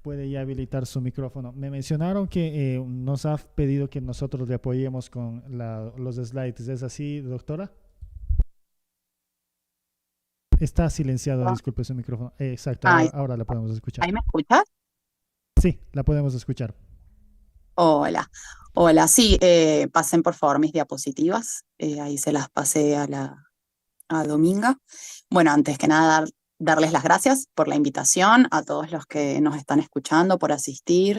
puede ya habilitar su micrófono. Me mencionaron que nos ha pedido que nosotros le apoyemos con los slides. ¿Es así, doctora? Está silenciado, disculpe su micrófono. Exacto, Ay, ahora la podemos escuchar. ¿ahí me escuchas? Sí, la podemos escuchar. Hola, hola, sí, pasen por favor mis diapositivas, ahí se las pasé a Dominga. Bueno, antes que nada, darles las gracias por la invitación, a todos los que nos están escuchando, por asistir,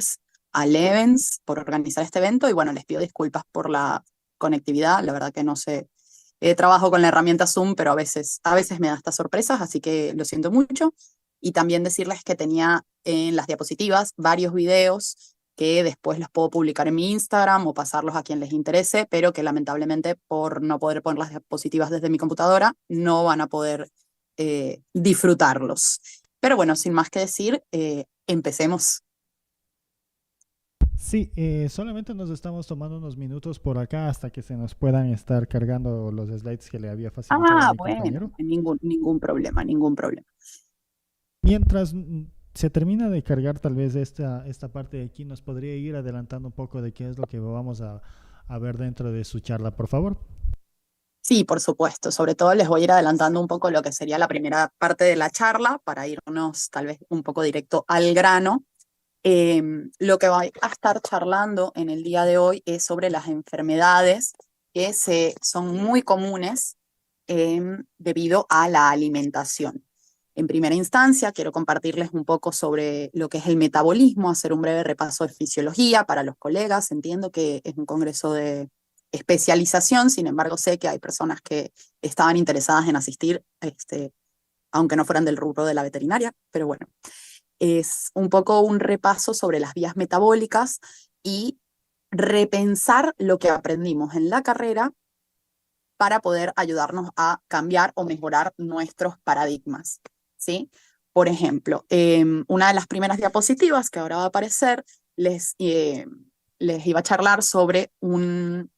a Levens, por organizar este evento, y bueno, les pido disculpas por la conectividad, la verdad que no sé, trabajo con la herramienta Zoom, pero a veces me da estas sorpresas, así que lo siento mucho. Y también decirles que tenía en las diapositivas varios videos que después los puedo publicar en mi Instagram o pasarlos a quien les interese, pero que lamentablemente por no poder poner las diapositivas desde mi computadora no van a poder disfrutarlos. Pero bueno, sin más que decir, empecemos. Sí, solamente nos estamos tomando unos minutos por acá hasta que se nos puedan estar cargando los slides que le había facilitado Ah, mi bueno, compañero. ningún problema, ningún problema. Mientras se termina de cargar tal vez esta parte de aquí, ¿nos podría ir adelantando un poco de qué es lo que vamos a ver dentro de su charla, por favor? Sí, por supuesto. Sobre todo les voy a ir adelantando un poco lo que sería la primera parte de la charla para irnos tal vez un poco directo al grano. Lo que voy a estar charlando en el día de hoy es sobre las enfermedades que son muy comunes debido a la alimentación. En primera instancia, quiero compartirles un poco sobre lo que es el metabolismo, hacer un breve repaso de fisiología para los colegas. Entiendo que es un congreso de especialización, sin embargo, sé que hay personas que estaban interesadas en asistir, aunque no fueran del rubro de la veterinaria, pero bueno, es un poco un repaso sobre las vías metabólicas y repensar lo que aprendimos en la carrera para poder ayudarnos a cambiar o mejorar nuestros paradigmas, ¿sí? Por ejemplo, una de las primeras diapositivas que ahora va a aparecer, les iba a charlar sobre un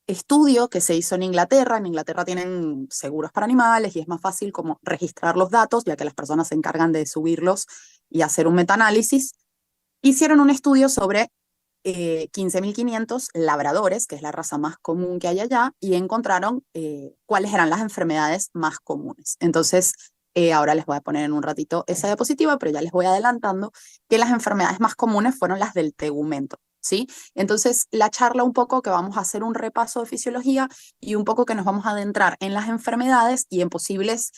estudio que se hizo en Inglaterra. En Inglaterra tienen seguros para animales y es más fácil como registrar los datos, ya que las personas se encargan de subirlos y hacer un metaanálisis. Hicieron un estudio sobre 15.500 labradores, que es la raza más común que hay allá, y encontraron cuáles eran las enfermedades más comunes. Entonces, ahora les voy a poner en un ratito esa diapositiva, pero ya les voy adelantando que las enfermedades más comunes fueron las del tegumento, ¿sí? Entonces, la charla un poco que vamos a hacer un repaso de fisiología y un poco que nos vamos a adentrar en las enfermedades y en posibles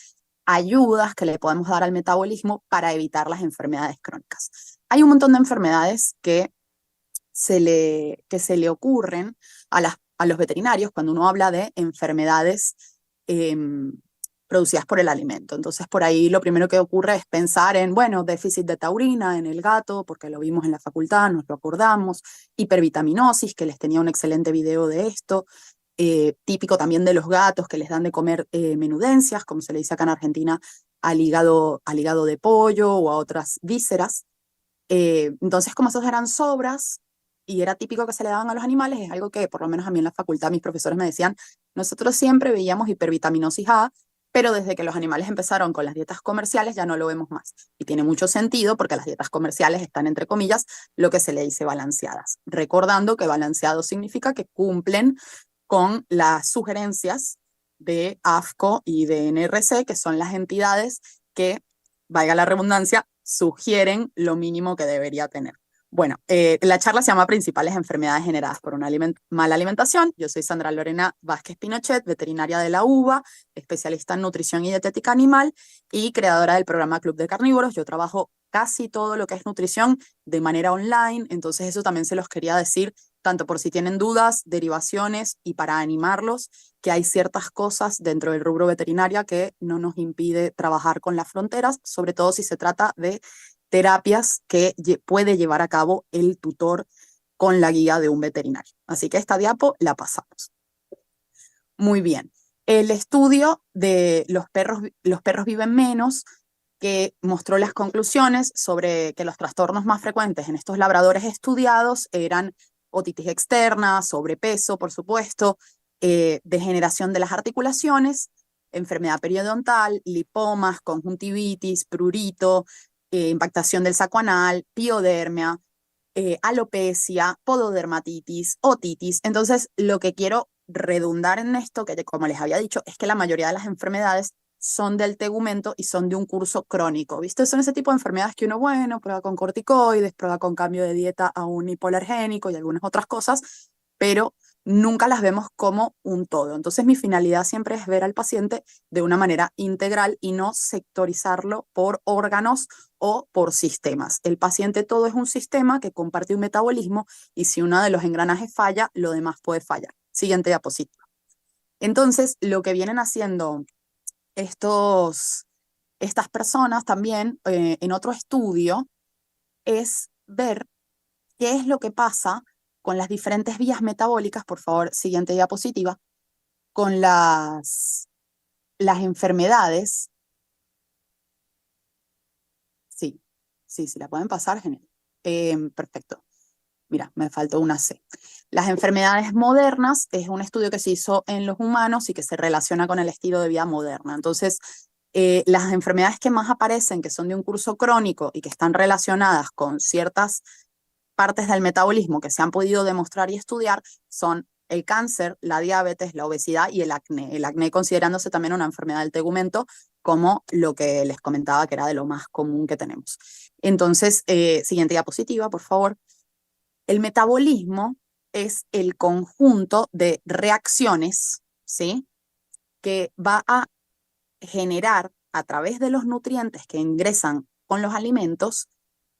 ayudas que le podemos dar al metabolismo para evitar las enfermedades crónicas. Hay un montón de enfermedades que se le ocurren a los veterinarios cuando uno habla de enfermedades eh, producidas por el alimento. Entonces, por ahí lo primero que ocurre es pensar en, bueno, déficit de taurina en el gato, porque lo vimos en la facultad, nos lo acordamos, hipervitaminosis, que les tenía un excelente video de esto, típico también de los gatos que les dan de comer menudencias, como se le dice acá en Argentina, al hígado de pollo o a otras vísceras. Entonces, como esos eran sobras y era típico que se le daban a los animales, es algo que por lo menos a mí en la facultad mis profesores me decían, nosotros siempre veíamos hipervitaminosis A, pero desde que los animales empezaron con las dietas comerciales ya no lo vemos más. Y tiene mucho sentido porque las dietas comerciales están, entre comillas, lo que se le dice balanceadas. Recordando que balanceado significa que cumplen con las sugerencias de AFCO y de NRC, que son las entidades que, valga la redundancia, sugieren lo mínimo que debería tener. Bueno, la charla se llama Principales enfermedades generadas por una mala alimentación. Yo soy Sandra Lorena Vázquez Pinochet, veterinaria de la UBA, especialista en nutrición y dietética animal y creadora del programa Club de Carnívoros. Yo trabajo casi todo lo que es nutrición de manera online, entonces eso también se los quería decir, tanto por si tienen dudas, derivaciones y para animarlos, que hay ciertas cosas dentro del rubro veterinaria que no nos impide trabajar con las fronteras, sobre todo si se trata de terapias que puede llevar a cabo el tutor con la guía de un veterinario. Así que esta diapo la pasamos. Muy bien. El estudio de los perros viven menos, que mostró las conclusiones sobre que los trastornos más frecuentes en estos labradores estudiados eran otitis externa, sobrepeso, por supuesto, degeneración de las articulaciones, enfermedad periodontal, lipomas, conjuntivitis, prurito, impactación del saco anal, piodermia, alopecia, pododermatitis, otitis. Entonces, lo que quiero redundar en esto, que como les había dicho, es que la mayoría de las enfermedades son del tegumento y son de un curso crónico, ¿viste? Son ese tipo de enfermedades que uno, bueno, prueba con corticoides, prueba con cambio de dieta a un hipoalergénico y algunas otras cosas, pero nunca las vemos como un todo. Entonces, mi finalidad siempre es ver al paciente de una manera integral y no sectorizarlo por órganos o por sistemas. El paciente todo es un sistema que comparte un metabolismo y si uno de los engranajes falla, lo demás puede fallar. Siguiente diapositiva. Entonces, lo que vienen haciendo estas personas también en otro estudio es ver qué es lo que pasa con las diferentes vías metabólicas, por favor, siguiente diapositiva, con las enfermedades. Sí, sí, la pueden pasar, genial. Perfecto. Mira, me faltó una C. Las enfermedades modernas es un estudio que se hizo en los humanos y que se relaciona con el estilo de vida moderna. Entonces, las enfermedades que más aparecen, que son de un curso crónico y que están relacionadas con ciertas partes del metabolismo que se han podido demostrar y estudiar, son el cáncer, la diabetes, la obesidad y el acné. El acné considerándose también una enfermedad del tegumento, como lo que les comentaba que era de lo más común que tenemos. Entonces, siguiente diapositiva, por favor. El metabolismo es el conjunto de reacciones, ¿sí?, que va a generar a través de los nutrientes que ingresan con los alimentos,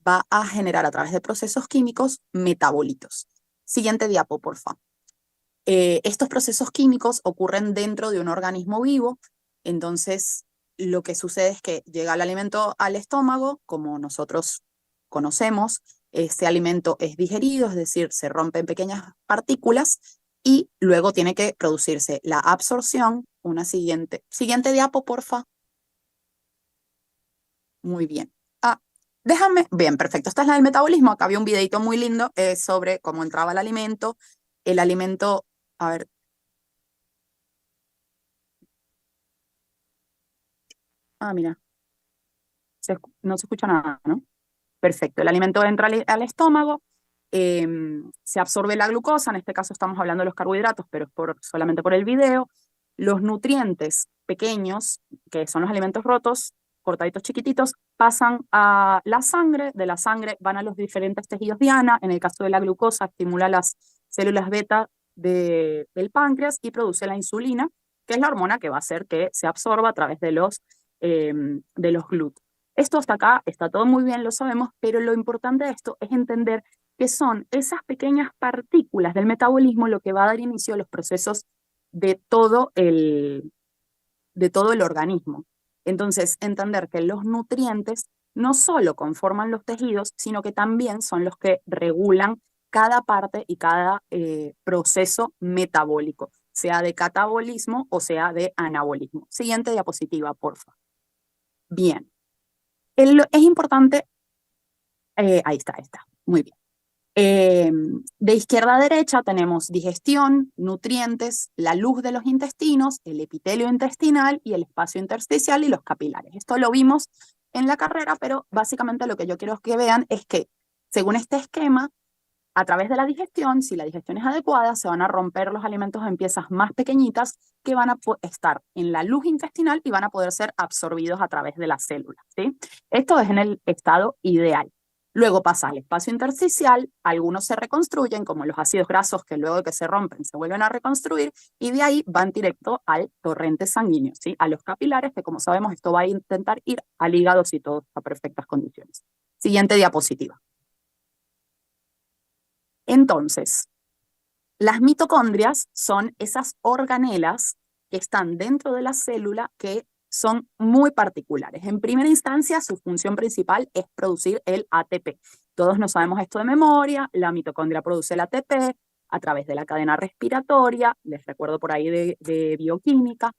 va a generar a través de procesos químicos metabolitos. Siguiente diapo, por favor. Estos procesos químicos ocurren dentro de un organismo vivo, entonces lo que sucede es que llega el alimento al estómago, como nosotros conocemos, ese alimento es digerido, es decir, se rompe en pequeñas partículas y luego tiene que producirse la absorción. Una siguiente diapo, porfa. Muy bien. Bien, perfecto. Esta es la del metabolismo. Acá había un videito muy lindo sobre cómo entraba el alimento. El alimento, a ver. Mira, no se escucha nada, ¿no? Perfecto. El alimento entra al estómago, se absorbe la glucosa, en este caso estamos hablando de los carbohidratos, pero es solamente por el video. Los nutrientes pequeños, que son los alimentos rotos, cortaditos chiquititos, pasan a la sangre, de la sangre van a los diferentes tejidos diana, en el caso de la glucosa estimula las células beta del páncreas y produce la insulina, que es la hormona que va a hacer que se absorba a través de los glúteos. Esto hasta acá está todo muy bien, lo sabemos, pero lo importante de esto es entender que son esas pequeñas partículas del metabolismo lo que va a dar inicio a los procesos de todo el organismo. Entonces, entender que los nutrientes no solo conforman los tejidos, sino que también son los que regulan cada parte y cada proceso metabólico, sea de catabolismo o sea de anabolismo. Siguiente diapositiva, por favor. Bien. Es importante, ahí está, muy bien. De izquierda a derecha tenemos digestión, nutrientes, la luz de los intestinos, el epitelio intestinal y el espacio intersticial y los capilares. Esto lo vimos en la carrera, pero básicamente lo que yo quiero que vean es que según este esquema, a través de la digestión, si la digestión es adecuada, se van a romper los alimentos en piezas más pequeñitas que van a estar en la luz intestinal y van a poder ser absorbidos a través de las células, ¿sí? Esto es en el estado ideal. Luego pasa al espacio intersticial, algunos se reconstruyen, como los ácidos grasos que luego de que se rompen se vuelven a reconstruir, y de ahí van directo al torrente sanguíneo, ¿sí?, a los capilares, que como sabemos esto va a intentar ir al hígado si todo está en perfectas condiciones. Siguiente diapositiva. Entonces, las mitocondrias son esas organelas que están dentro de la célula que son muy particulares. En primera instancia, su función principal es producir el ATP. Todos no sabemos esto de memoria. La mitocondria produce el ATP a través de la cadena respiratoria, les recuerdo por ahí de bioquímica,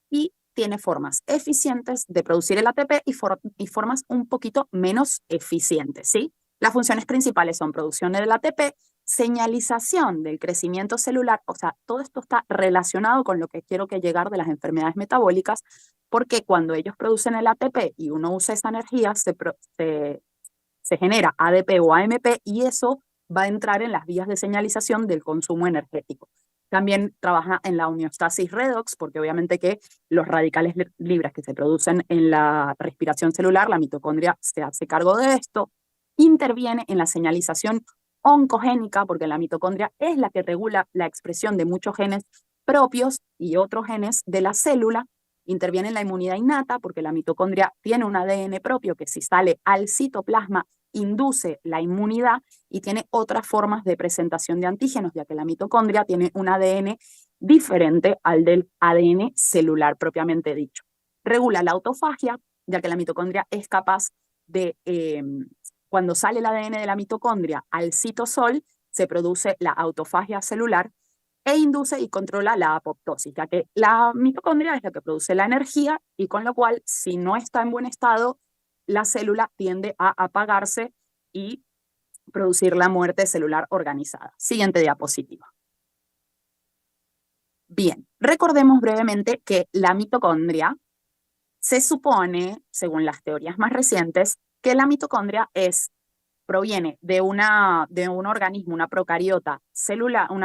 y tiene formas eficientes de producir el ATP y formas un poquito menos eficientes, ¿sí? Las funciones principales son producción del ATP, señalización del crecimiento celular, o sea, todo esto está relacionado con lo que quiero que llegar de las enfermedades metabólicas, porque cuando ellos producen el ATP y uno usa esa energía, se genera ADP o AMP y eso va a entrar en las vías de señalización del consumo energético. También trabaja en la homeostasis redox, porque obviamente que los radicales libres que se producen en la respiración celular, la mitocondria se hace cargo de esto. Interviene en la señalización oncogénica, porque la mitocondria es la que regula la expresión de muchos genes propios y otros genes de la célula. Interviene en la inmunidad innata, porque la mitocondria tiene un ADN propio que si sale al citoplasma induce la inmunidad y tiene otras formas de presentación de antígenos, ya que la mitocondria tiene un ADN diferente al del ADN celular propiamente dicho. Regula la autofagia, ya que la mitocondria es capaz de, cuando sale el ADN de la mitocondria al citosol, se produce la autofagia celular e induce y controla la apoptosis, ya que la mitocondria es la que produce la energía y con lo cual, si no está en buen estado, la célula tiende a apagarse y producir la muerte celular organizada. Siguiente diapositiva. Bien, recordemos brevemente que la mitocondria se supone, según las teorías más recientes, que la mitocondria proviene de un organismo, una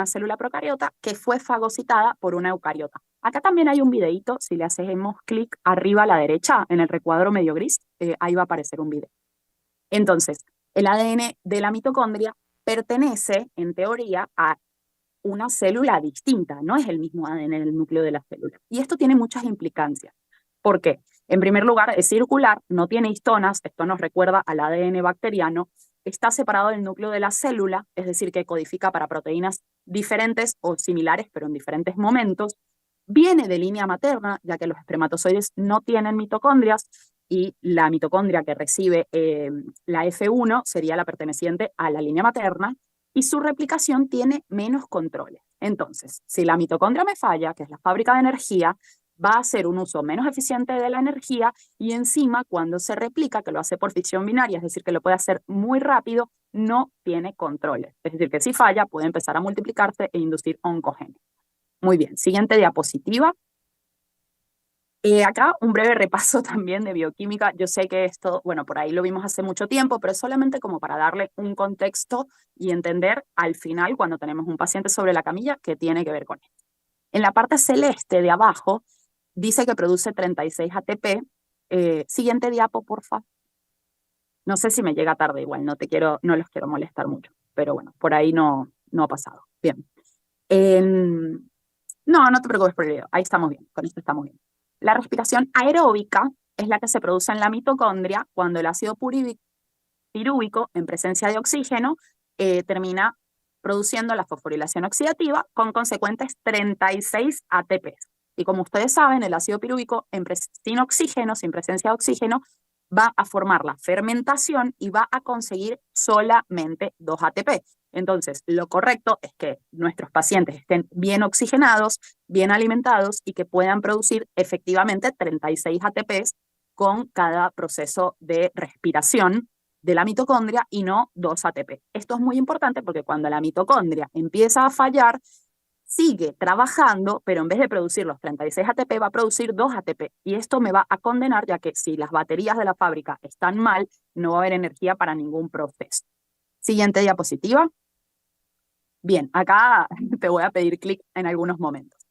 célula procariota que fue fagocitada por una eucariota. Acá también hay un videito, si le hacemos clic arriba a la derecha, en el recuadro medio gris, ahí va a aparecer un video. Entonces, el ADN de la mitocondria pertenece, en teoría, a una célula distinta, no es el mismo ADN del núcleo de la célula. Y esto tiene muchas implicancias. ¿Por qué? En primer lugar, es circular, no tiene histonas, esto nos recuerda al ADN bacteriano, está separado del núcleo de la célula, es decir, que codifica para proteínas diferentes o similares, pero en diferentes momentos. Viene de línea materna, ya que los espermatozoides no tienen mitocondrias, y la mitocondria que recibe la F1 sería la perteneciente a la línea materna, y su replicación tiene menos controles. Entonces, si la mitocondria me falla, que es la fábrica de energía, va a hacer un uso menos eficiente de la energía y encima cuando se replica, que lo hace por fisión binaria, es decir, que lo puede hacer muy rápido, no tiene controles. Es decir, que si falla puede empezar a multiplicarse e inducir oncogénesis. Muy bien, siguiente diapositiva. Acá un breve repaso también de bioquímica. Yo sé que esto, bueno, por ahí lo vimos hace mucho tiempo, pero es solamente como para darle un contexto y entender al final, cuando tenemos un paciente sobre la camilla, qué tiene que ver con esto. En la parte celeste de abajo, dice que produce 36 ATP. Siguiente diapo, por favor. No sé si me llega tarde igual, no los quiero molestar mucho, pero bueno, por ahí no ha pasado. Bien. No te preocupes por el video, ahí estamos bien, con esto estamos bien. La respiración aeróbica es la que se produce en la mitocondria cuando el ácido pirúvico, en presencia de oxígeno, termina produciendo la fosforilación oxidativa con consecuentes 36 ATPs. Y como ustedes saben, el ácido pirúvico sin oxígeno, sin presencia de oxígeno, va a formar la fermentación y va a conseguir solamente 2 ATP. Entonces, lo correcto es que nuestros pacientes estén bien oxigenados, bien alimentados y que puedan producir efectivamente 36 ATPs con cada proceso de respiración de la mitocondria y no 2 ATP. Esto es muy importante porque cuando la mitocondria empieza a fallar, sigue trabajando, pero en vez de producir los 36 ATP, va a producir 2 ATP. Y esto me va a condenar, ya que si las baterías de la fábrica están mal, no va a haber energía para ningún proceso. Siguiente diapositiva. Bien, acá te voy a pedir clic en algunos momentos.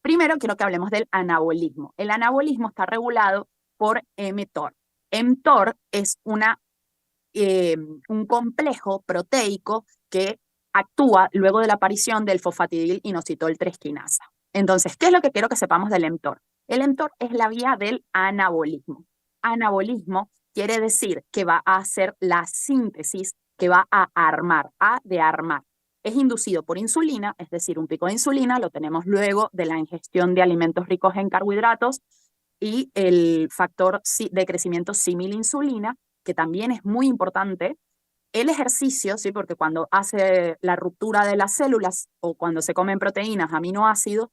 Primero quiero que hablemos del anabolismo. El anabolismo está regulado por mTOR. mTOR es un complejo proteico que actúa luego de la aparición del fosfatidil inositol 3 quinasa. Entonces, ¿qué es lo que quiero que sepamos del mTOR? El mTOR es la vía del anabolismo. Anabolismo quiere decir que va a hacer la síntesis, que va a armar, de armar. Es inducido por insulina, es decir, un pico de insulina lo tenemos luego de la ingestión de alimentos ricos en carbohidratos y el factor de crecimiento similinsulina, que también es muy importante. El ejercicio, ¿sí? Porque cuando hace la ruptura de las células o cuando se comen proteínas, aminoácidos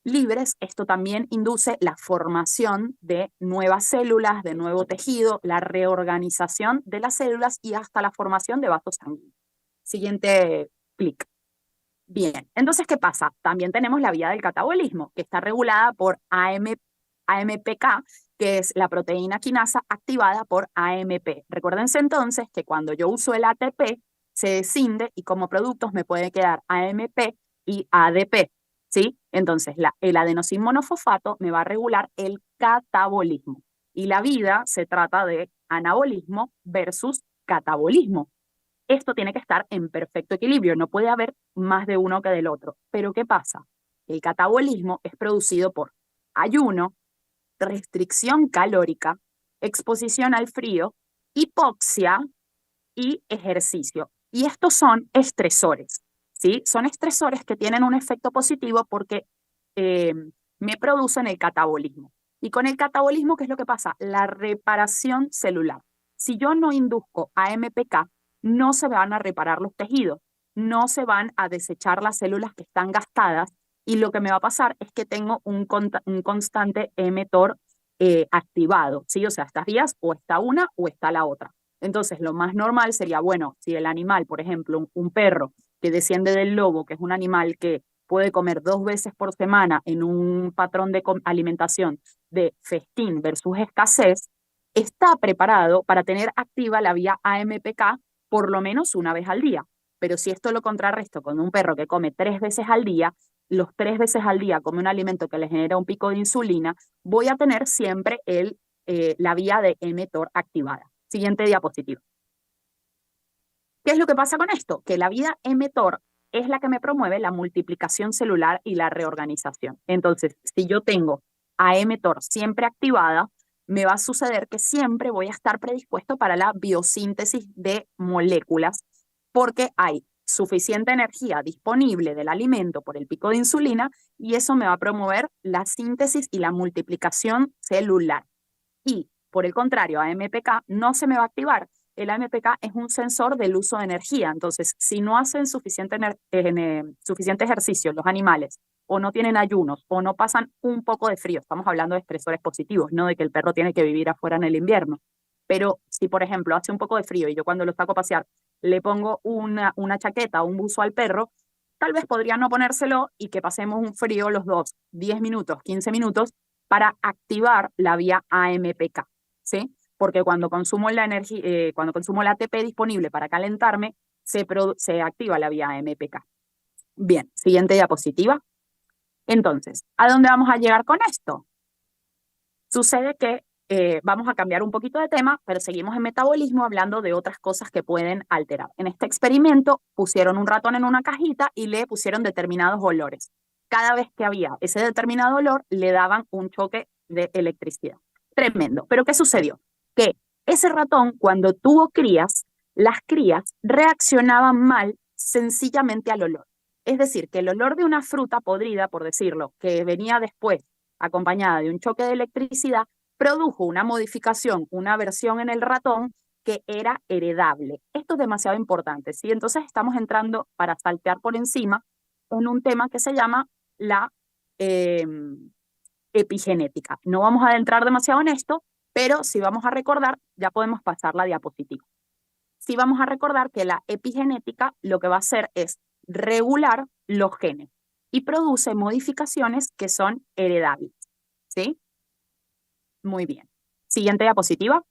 libres, esto también induce la formación de nuevas células, de nuevo tejido, la reorganización de las células y hasta la formación de vasos sanguíneos. Siguiente clic. Bien, entonces, ¿qué pasa? También tenemos la vía del catabolismo, que está regulada por AMP AMPK, que es la proteína quinasa activada por AMP. Recuérdense entonces que cuando yo uso el ATP, se descinde y como productos me puede quedar AMP y ADP, ¿sí? Entonces, el adenosín monofosfato me va a regular el catabolismo. Y la vida se trata de anabolismo versus catabolismo. Esto tiene que estar en perfecto equilibrio, no puede haber más de uno que del otro. Pero ¿qué pasa? El catabolismo es producido por ayuno, restricción calórica, exposición al frío, hipoxia y ejercicio. Y estos son estresores, ¿sí? Son estresores que tienen un efecto positivo porque eh, me producen el catabolismo. Y con el catabolismo, ¿qué es lo que pasa? La reparación celular. Si yo no induzco AMPK, no se van a reparar los tejidos, no se van a desechar las células que están gastadas y lo que me va a pasar es que tengo un constante emetor activado, ¿sí? O sea, estas vías o está una o está la otra. Entonces, lo más normal sería, bueno, si el animal, por ejemplo, un perro que desciende del lobo, que es un animal que puede comer 2 veces por semana en un patrón de alimentación de festín versus escasez, está preparado para tener activa la vía AMPK por lo menos una vez al día. Pero si esto lo contrarresto con un perro que come 3 veces al día, los 3 veces al día come un alimento que le genera un pico de insulina, voy a tener siempre la vía de mTOR activada. Siguiente diapositiva. ¿Qué es lo que pasa con esto? Que la vía mTOR es la que me promueve la multiplicación celular y la reorganización. Entonces, si yo tengo a mTOR siempre activada, me va a suceder que siempre voy a estar predispuesto para la biosíntesis de moléculas porque hay suficiente energía disponible del alimento por el pico de insulina y eso me va a promover la síntesis y la multiplicación celular. Y por el contrario, AMPK no se me va a activar. El AMPK es un sensor del uso de energía. Entonces, si no hacen suficiente ejercicio los animales, o no tienen ayunos, o no pasan un poco de frío, estamos hablando de estresores positivos, no de que el perro tiene que vivir afuera en el invierno. Pero si, por ejemplo, hace un poco de frío y yo cuando lo saco a pasear le pongo una chaqueta o un buzo al perro, tal vez podría no ponérselo y que pasemos un frío los dos, 10 minutos, 15 minutos, para activar la vía AMPK, ¿sí? Porque cuando consumo la energía, cuando consumo el ATP disponible para calentarme, se activa la vía AMPK. Bien, siguiente diapositiva. Entonces, ¿a dónde vamos a llegar con esto? Sucede que vamos a cambiar un poquito de tema, pero seguimos en metabolismo hablando de otras cosas que pueden alterar. En este experimento pusieron un ratón en una cajita y le pusieron determinados olores. Cada vez que había ese determinado olor, le daban un choque de electricidad. Tremendo. ¿Pero qué sucedió? Que ese ratón, cuando tuvo crías, las crías reaccionaban mal sencillamente al olor. Es decir, que el olor de una fruta podrida, por decirlo, que venía después acompañada de un choque de electricidad, produjo una modificación, una versión en el ratón que era heredable. Esto es demasiado importante, ¿sí? Entonces estamos entrando para saltear por encima en un tema que se llama la eh, epigenética. No vamos a adentrar demasiado en esto, pero si vamos a recordar, ya podemos pasar la diapositiva. Si vamos a recordar que la epigenética lo que va a hacer es regular los genes y produce modificaciones que son heredables, ¿sí? Muy bien. Siguiente diapositiva.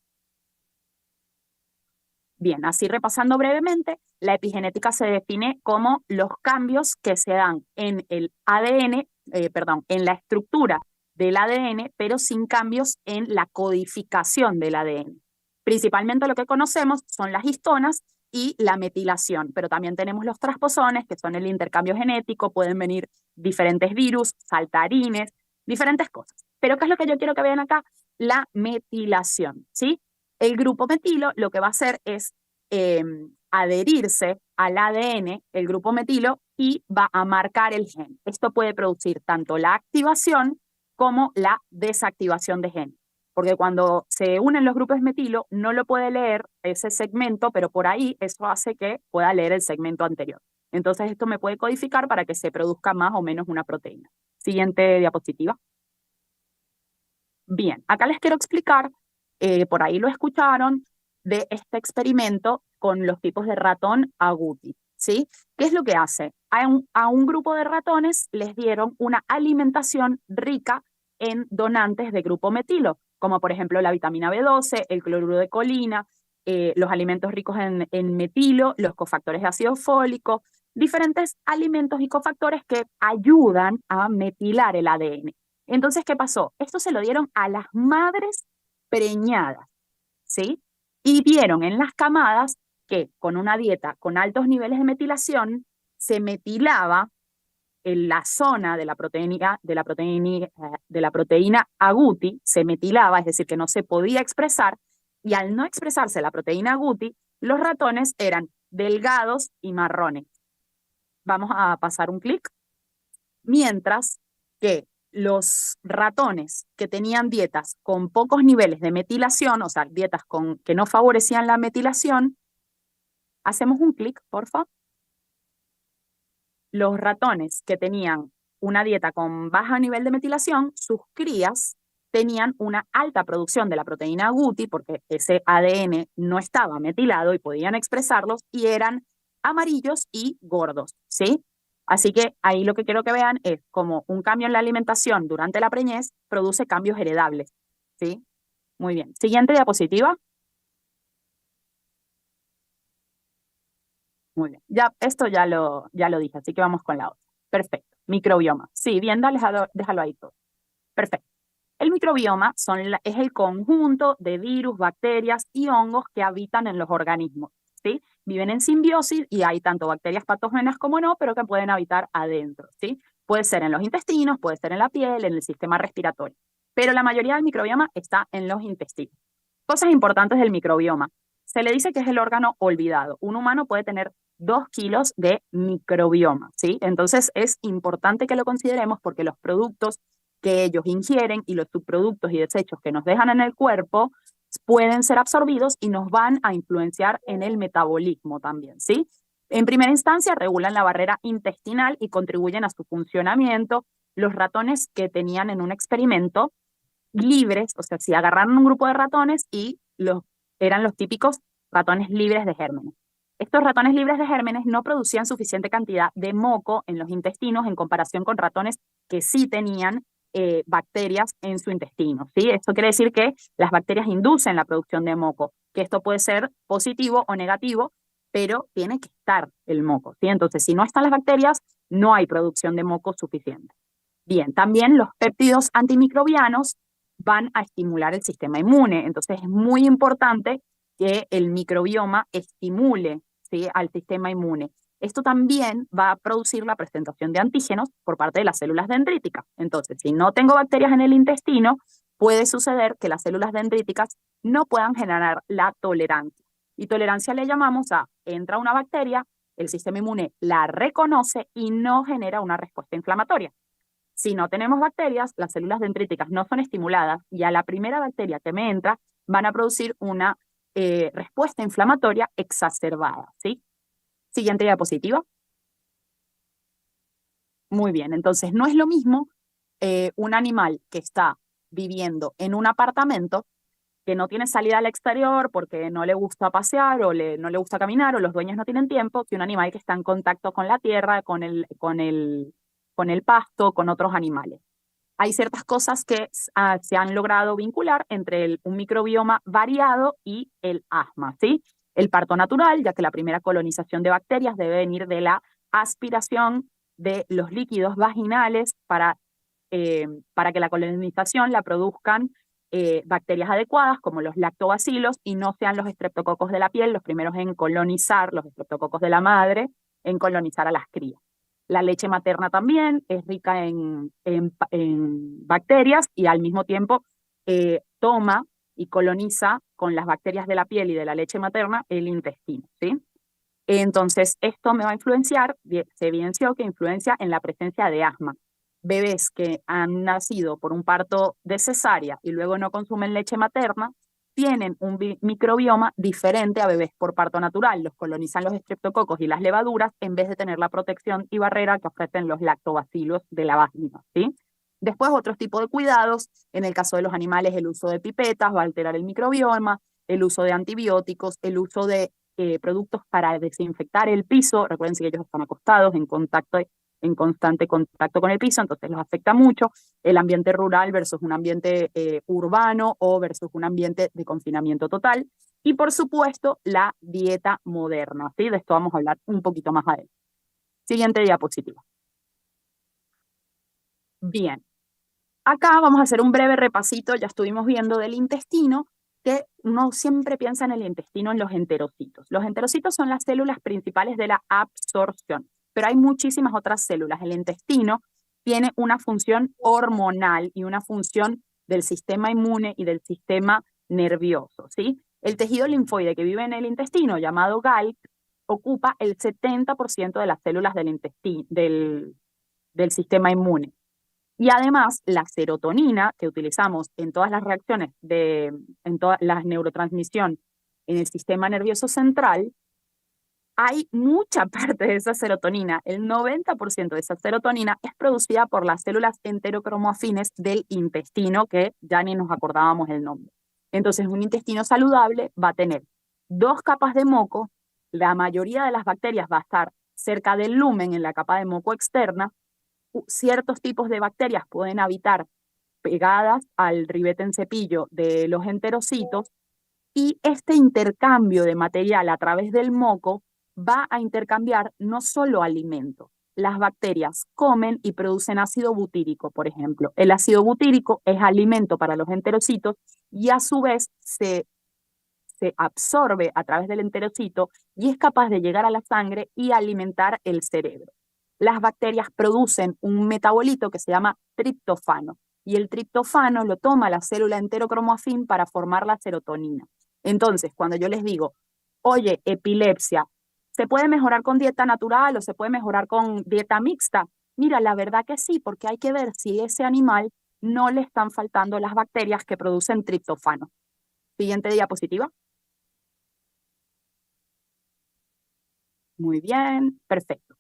Bien, así repasando brevemente, la epigenética se define como los cambios que se dan en el ADN, en la estructura del ADN, pero sin cambios en la codificación del ADN. Principalmente lo que conocemos son las histonas y la metilación, pero también tenemos los transposones, que son el intercambio genético, pueden venir diferentes virus, saltarines, diferentes cosas. Pero ¿qué es lo que yo quiero que vean acá? La metilación, ¿sí? El grupo metilo lo que va a hacer es adherirse al ADN, el grupo metilo, y va a marcar el gen. Esto puede producir tanto la activación como la desactivación de gen. Porque cuando se unen los grupos metilo, no lo puede leer ese segmento, pero por ahí eso hace que pueda leer el segmento anterior. Entonces esto me puede codificar para que se produzca más o menos una proteína. Siguiente diapositiva. Bien, acá les quiero explicar, por ahí lo escucharon, de este experimento con los tipos de ratón agouti, ¿sí? ¿Qué es lo que hace? A un grupo de ratones les dieron una alimentación rica en donantes de grupo metilo, como por ejemplo la vitamina B12, el cloruro de colina, los alimentos ricos en metilo, los cofactores de ácido fólico, diferentes alimentos y cofactores que ayudan a metilar el ADN. Entonces, ¿qué pasó? Esto se lo dieron a las madres preñadas, ¿sí? Y vieron en las camadas que con una dieta con altos niveles de metilación se metilaba en la zona de la proteína agouti, se metilaba, es decir, que no se podía expresar, y al no expresarse la proteína agouti, los ratones eran delgados y marrones. Vamos a pasar un clic. Mientras que los ratones que tenían dietas con pocos niveles de metilación, o sea, dietas que no favorecían la metilación, hacemos un clic, por favor. Los ratones que tenían una dieta con bajo nivel de metilación, sus crías tenían una alta producción de la proteína agouti, porque ese ADN no estaba metilado y podían expresarlos, y eran amarillos y gordos, ¿sí? Así que ahí lo que quiero que vean es como un cambio en la alimentación durante la preñez produce cambios heredables, ¿sí? Muy bien. Siguiente diapositiva. Muy bien. Ya, esto ya lo dije, así que vamos con la otra. Perfecto. Microbioma. Sí, bien, déjalo ahí todo. Perfecto. El microbioma es el conjunto de virus, bacterias y hongos que habitan en los organismos, ¿sí? Viven en simbiosis y hay tanto bacterias patógenas como no, pero que pueden habitar adentro, ¿sí? Puede ser en los intestinos, puede ser en la piel, en el sistema respiratorio. Pero la mayoría del microbioma está en los intestinos. Cosas importantes del microbioma. Se le dice que es el órgano olvidado. Un humano puede tener 2 kilos de microbioma, ¿sí? Entonces es importante que lo consideremos porque los productos que ellos ingieren y los subproductos y desechos que nos dejan en el cuerpo pueden ser absorbidos y nos van a influenciar en el metabolismo también, ¿sí? En primera instancia, regulan la barrera intestinal y contribuyen a su funcionamiento. Los ratones que tenían en un experimento libres, o sea, si agarraron un grupo de ratones y eran los típicos ratones libres de gérmenes. Estos ratones libres de gérmenes no producían suficiente cantidad de moco en los intestinos en comparación con ratones que sí tenían bacterias en su intestino, ¿sí? Esto quiere decir que las bacterias inducen la producción de moco, que esto puede ser positivo o negativo, pero tiene que estar el moco, ¿sí? Entonces, si no están las bacterias, no hay producción de moco suficiente. Bien, también los péptidos antimicrobianos van a estimular el sistema inmune, entonces es muy importante que el microbioma estimule, ¿sí?, al sistema inmune. Esto también va a producir la presentación de antígenos por parte de las células dendríticas. Entonces, si no tengo bacterias en el intestino, puede suceder que las células dendríticas no puedan generar la tolerancia. Y tolerancia le llamamos a, entra una bacteria, el sistema inmune la reconoce y no genera una respuesta inflamatoria. Si no tenemos bacterias, las células dendríticas no son estimuladas y a la primera bacteria que me entra van a producir una respuesta inflamatoria exacerbada, ¿sí? Siguiente diapositiva. Muy bien, entonces no es lo mismo un animal que está viviendo en un apartamento que no tiene salida al exterior porque no le gusta pasear o no le gusta caminar o los dueños no tienen tiempo, que un animal que está en contacto con la tierra, con el pasto, con otros animales. Hay ciertas cosas que se han logrado vincular entre un microbioma variado y el asma, ¿sí? El parto natural, ya que la primera colonización de bacterias debe venir de la aspiración de los líquidos vaginales para que la colonización la produzcan bacterias adecuadas como los lactobacilos y no sean los estreptococos de la piel los primeros en colonizar, los estreptococos de la madre, en colonizar a las crías. La leche materna también es rica en bacterias y al mismo tiempo toma y coloniza con las bacterias de la piel y de la leche materna el intestino, ¿sí? Entonces, esto me va a influenciar, se evidenció que influencia en la presencia de asma. Bebés que han nacido por un parto de cesárea y luego no consumen leche materna, tienen un microbioma diferente a bebés por parto natural. Los colonizan los estreptococos y las levaduras en vez de tener la protección y barrera que ofrecen los lactobacilos de la vagina, ¿sí? Después, otros tipos de cuidados. En el caso de los animales, el uso de pipetas va a alterar el microbioma, el uso de antibióticos, el uso de productos para desinfectar el piso. Recuerden que ellos están acostados en contacto en constante contacto con el piso, entonces los afecta mucho. El ambiente rural versus un ambiente urbano o versus un ambiente de confinamiento total. Y por supuesto, la dieta moderna, ¿sí? De esto vamos a hablar un poquito más adelante. Siguiente diapositiva. Bien, acá vamos a hacer un breve repasito, ya estuvimos viendo del intestino, que uno siempre piensa en el intestino en los enterocitos. Los enterocitos son las células principales de la absorción, pero hay muchísimas otras células. El intestino tiene una función hormonal y una función del sistema inmune y del sistema nervioso, ¿sí? El tejido linfoide que vive en el intestino, llamado Galc, ocupa el 70% de las células del intestino, del sistema inmune. Y además, la serotonina que utilizamos en todas las reacciones, en toda la neurotransmisión en el sistema nervioso central, hay mucha parte de esa serotonina, el 90% de esa serotonina es producida por las células enterocromoafines del intestino, que ya ni nos acordábamos el nombre. Entonces, un intestino saludable va a tener 2 capas de moco, la mayoría de las bacterias va a estar cerca del lumen en la capa de moco externa, ciertos tipos de bacterias pueden habitar pegadas al ribete en cepillo de los enterocitos y este intercambio de material a través del moco va a intercambiar no solo alimentos. Las bacterias comen y producen ácido butírico, por ejemplo. El ácido butírico es alimento para los enterocitos y a su vez se absorbe a través del enterocito y es capaz de llegar a la sangre y alimentar el cerebro. Las bacterias producen un metabolito que se llama triptofano y el triptofano lo toma la célula enterocromoafín para formar la serotonina. Entonces, cuando yo les digo, oye, epilepsia, ¿se puede mejorar con dieta natural o se puede mejorar con dieta mixta? Mira, la verdad que sí, porque hay que ver si a ese animal no le están faltando las bacterias que producen triptofano. Siguiente diapositiva. Muy bien, perfecto.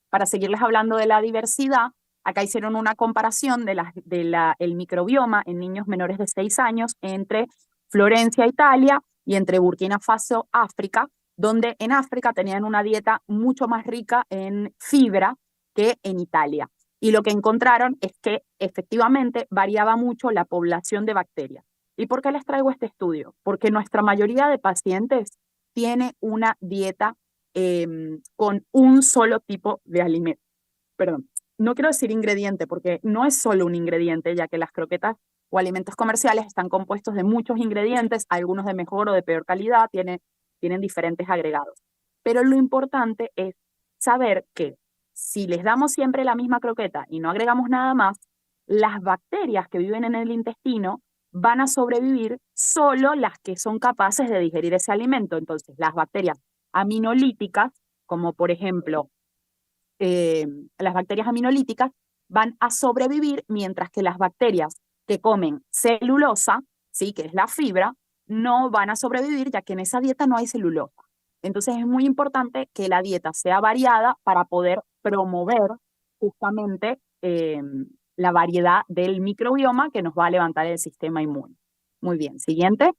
Para seguirles hablando de la diversidad, acá hicieron una comparación el microbioma en niños menores de 6 años entre Florencia, Italia, y entre Burkina Faso, África, donde en África tenían una dieta mucho más rica en fibra que en Italia. Y lo que encontraron es que efectivamente variaba mucho la población de bacterias. ¿Y por qué les traigo este estudio? Porque nuestra mayoría de pacientes tiene una dieta con un solo tipo de alimento. Perdón, no quiero decir ingrediente porque no es solo un ingrediente, ya que las croquetas o alimentos comerciales están compuestos de muchos ingredientes, algunos de mejor o de peor calidad, tienen diferentes agregados. Pero lo importante es saber que si les damos siempre la misma croqueta y no agregamos nada más, las bacterias que viven en el intestino van a sobrevivir solo las que son capaces de digerir ese alimento. Entonces, las bacterias aminolíticas, como por ejemplo las bacterias aminolíticas, van a sobrevivir mientras que las bacterias que comen celulosa, ¿sí? Que es la fibra, no van a sobrevivir ya que en esa dieta no hay celulosa. Entonces es muy importante que la dieta sea variada para poder promover justamente la variedad del microbioma que nos va a levantar el sistema inmune. Muy bien, siguiente.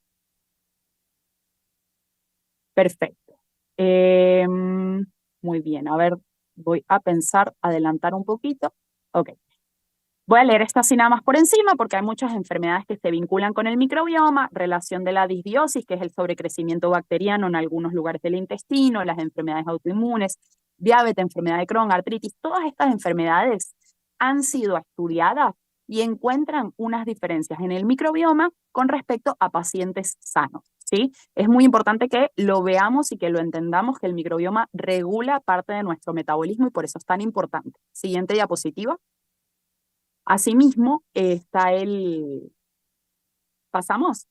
Perfecto. Muy bien, a ver, voy a pensar, adelantar un poquito. Ok. Voy a leer esta así nada más por encima porque hay muchas enfermedades que se vinculan con el microbioma, relación de la disbiosis, que es el sobrecrecimiento bacteriano en algunos lugares del intestino, las enfermedades autoinmunes, diabetes, enfermedad de Crohn, artritis, todas estas enfermedades han sido estudiadas y encuentran unas diferencias en el microbioma con respecto a pacientes sanos, ¿sí? Es muy importante que lo veamos y que lo entendamos, que el microbioma regula parte de nuestro metabolismo y por eso es tan importante. Siguiente diapositiva. Asimismo, está el... ¿Pasamos?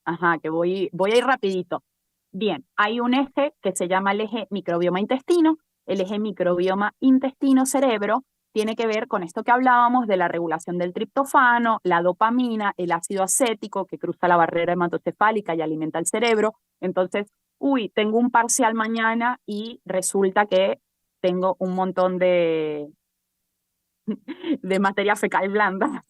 Ajá, que voy a ir rapidito. Bien, hay un eje que se llama el eje microbioma-intestino. El eje microbioma-intestino-cerebro tiene que ver con esto que hablábamos de la regulación del triptofano, la dopamina, el ácido acético que cruza la barrera hematocefálica y alimenta el cerebro. Entonces, tengo un parcial mañana y resulta que tengo un montón de materia fecal blanda.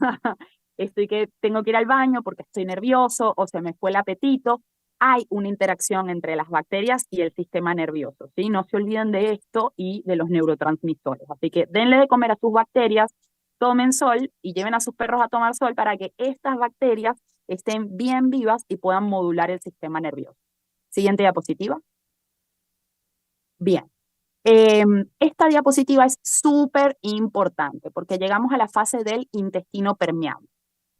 Estoy que tengo que ir al baño porque estoy nervioso o se me fue el apetito. hay una interacción entre las bacterias y el sistema nervioso, ¿sí? No se olviden de esto y de los neurotransmisores. Así que denle de comer a sus bacterias, tomen sol y lleven a sus perros a tomar sol para que estas bacterias estén bien vivas y puedan modular el sistema nervioso. Siguiente diapositiva. Bien. Esta diapositiva es súper importante porque llegamos a la fase del intestino permeable.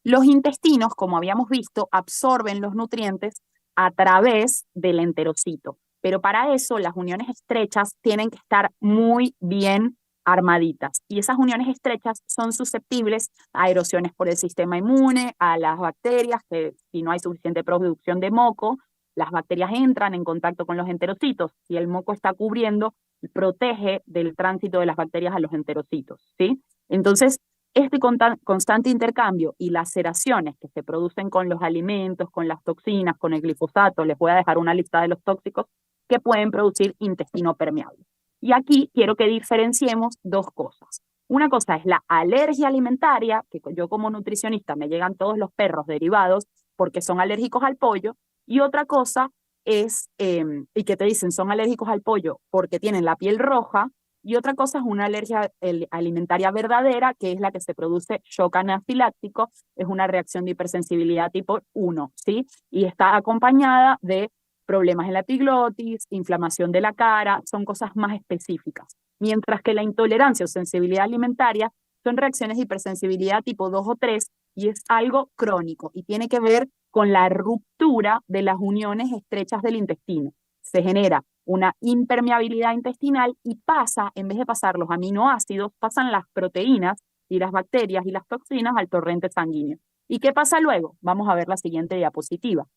Los intestinos, como habíamos visto, absorben los nutrientes a través del enterocito, pero para eso las uniones estrechas tienen que estar muy bien armaditas y esas uniones estrechas son susceptibles a erosiones por el sistema inmune, a las bacterias, que si no hay suficiente producción de moco, las bacterias entran en contacto con los enterocitos y el moco está cubriendo, protege del tránsito de las bacterias a los enterocitos, ¿sí? Entonces, este constante intercambio y laceraciones que se producen con los alimentos, con las toxinas, con el glifosato, les voy a dejar una lista de los tóxicos que pueden producir intestino permeable. Y aquí quiero que diferenciemos dos cosas. Una cosa es la alergia alimentaria, que yo como nutricionista me llegan todos los perros derivados porque son alérgicos al pollo, y otra cosa es, y que te dicen son alérgicos al pollo porque tienen la piel roja, y otra cosa es una alergia alimentaria verdadera, que es la que se produce shock anafiláctico, es una reacción de hipersensibilidad tipo 1, ¿sí? Y está acompañada de problemas en la epiglotis, inflamación de la cara, son cosas más específicas. Mientras que la intolerancia o sensibilidad alimentaria son reacciones de hipersensibilidad tipo 2 o 3 y es algo crónico y tiene que ver con la ruptura de las uniones estrechas del intestino. Se genera una impermeabilidad intestinal y pasa, en vez de pasar los aminoácidos, pasan las proteínas y las bacterias y las toxinas al torrente sanguíneo. ¿Y qué pasa luego? Vamos a ver la siguiente diapositiva.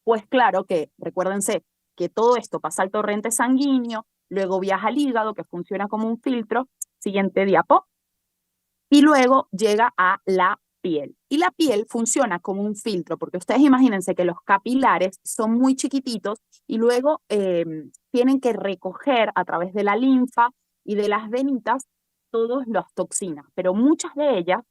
Pues claro que, recuérdense, que todo esto pasa al torrente sanguíneo, luego viaja al hígado, que funciona como un filtro, siguiente diapo, y luego llega a la piel. Y la piel funciona como un filtro, porque ustedes imagínense que los capilares son muy chiquititos y luego tienen que recoger a través de la linfa y de las venitas todas las toxinas, pero muchas de ellas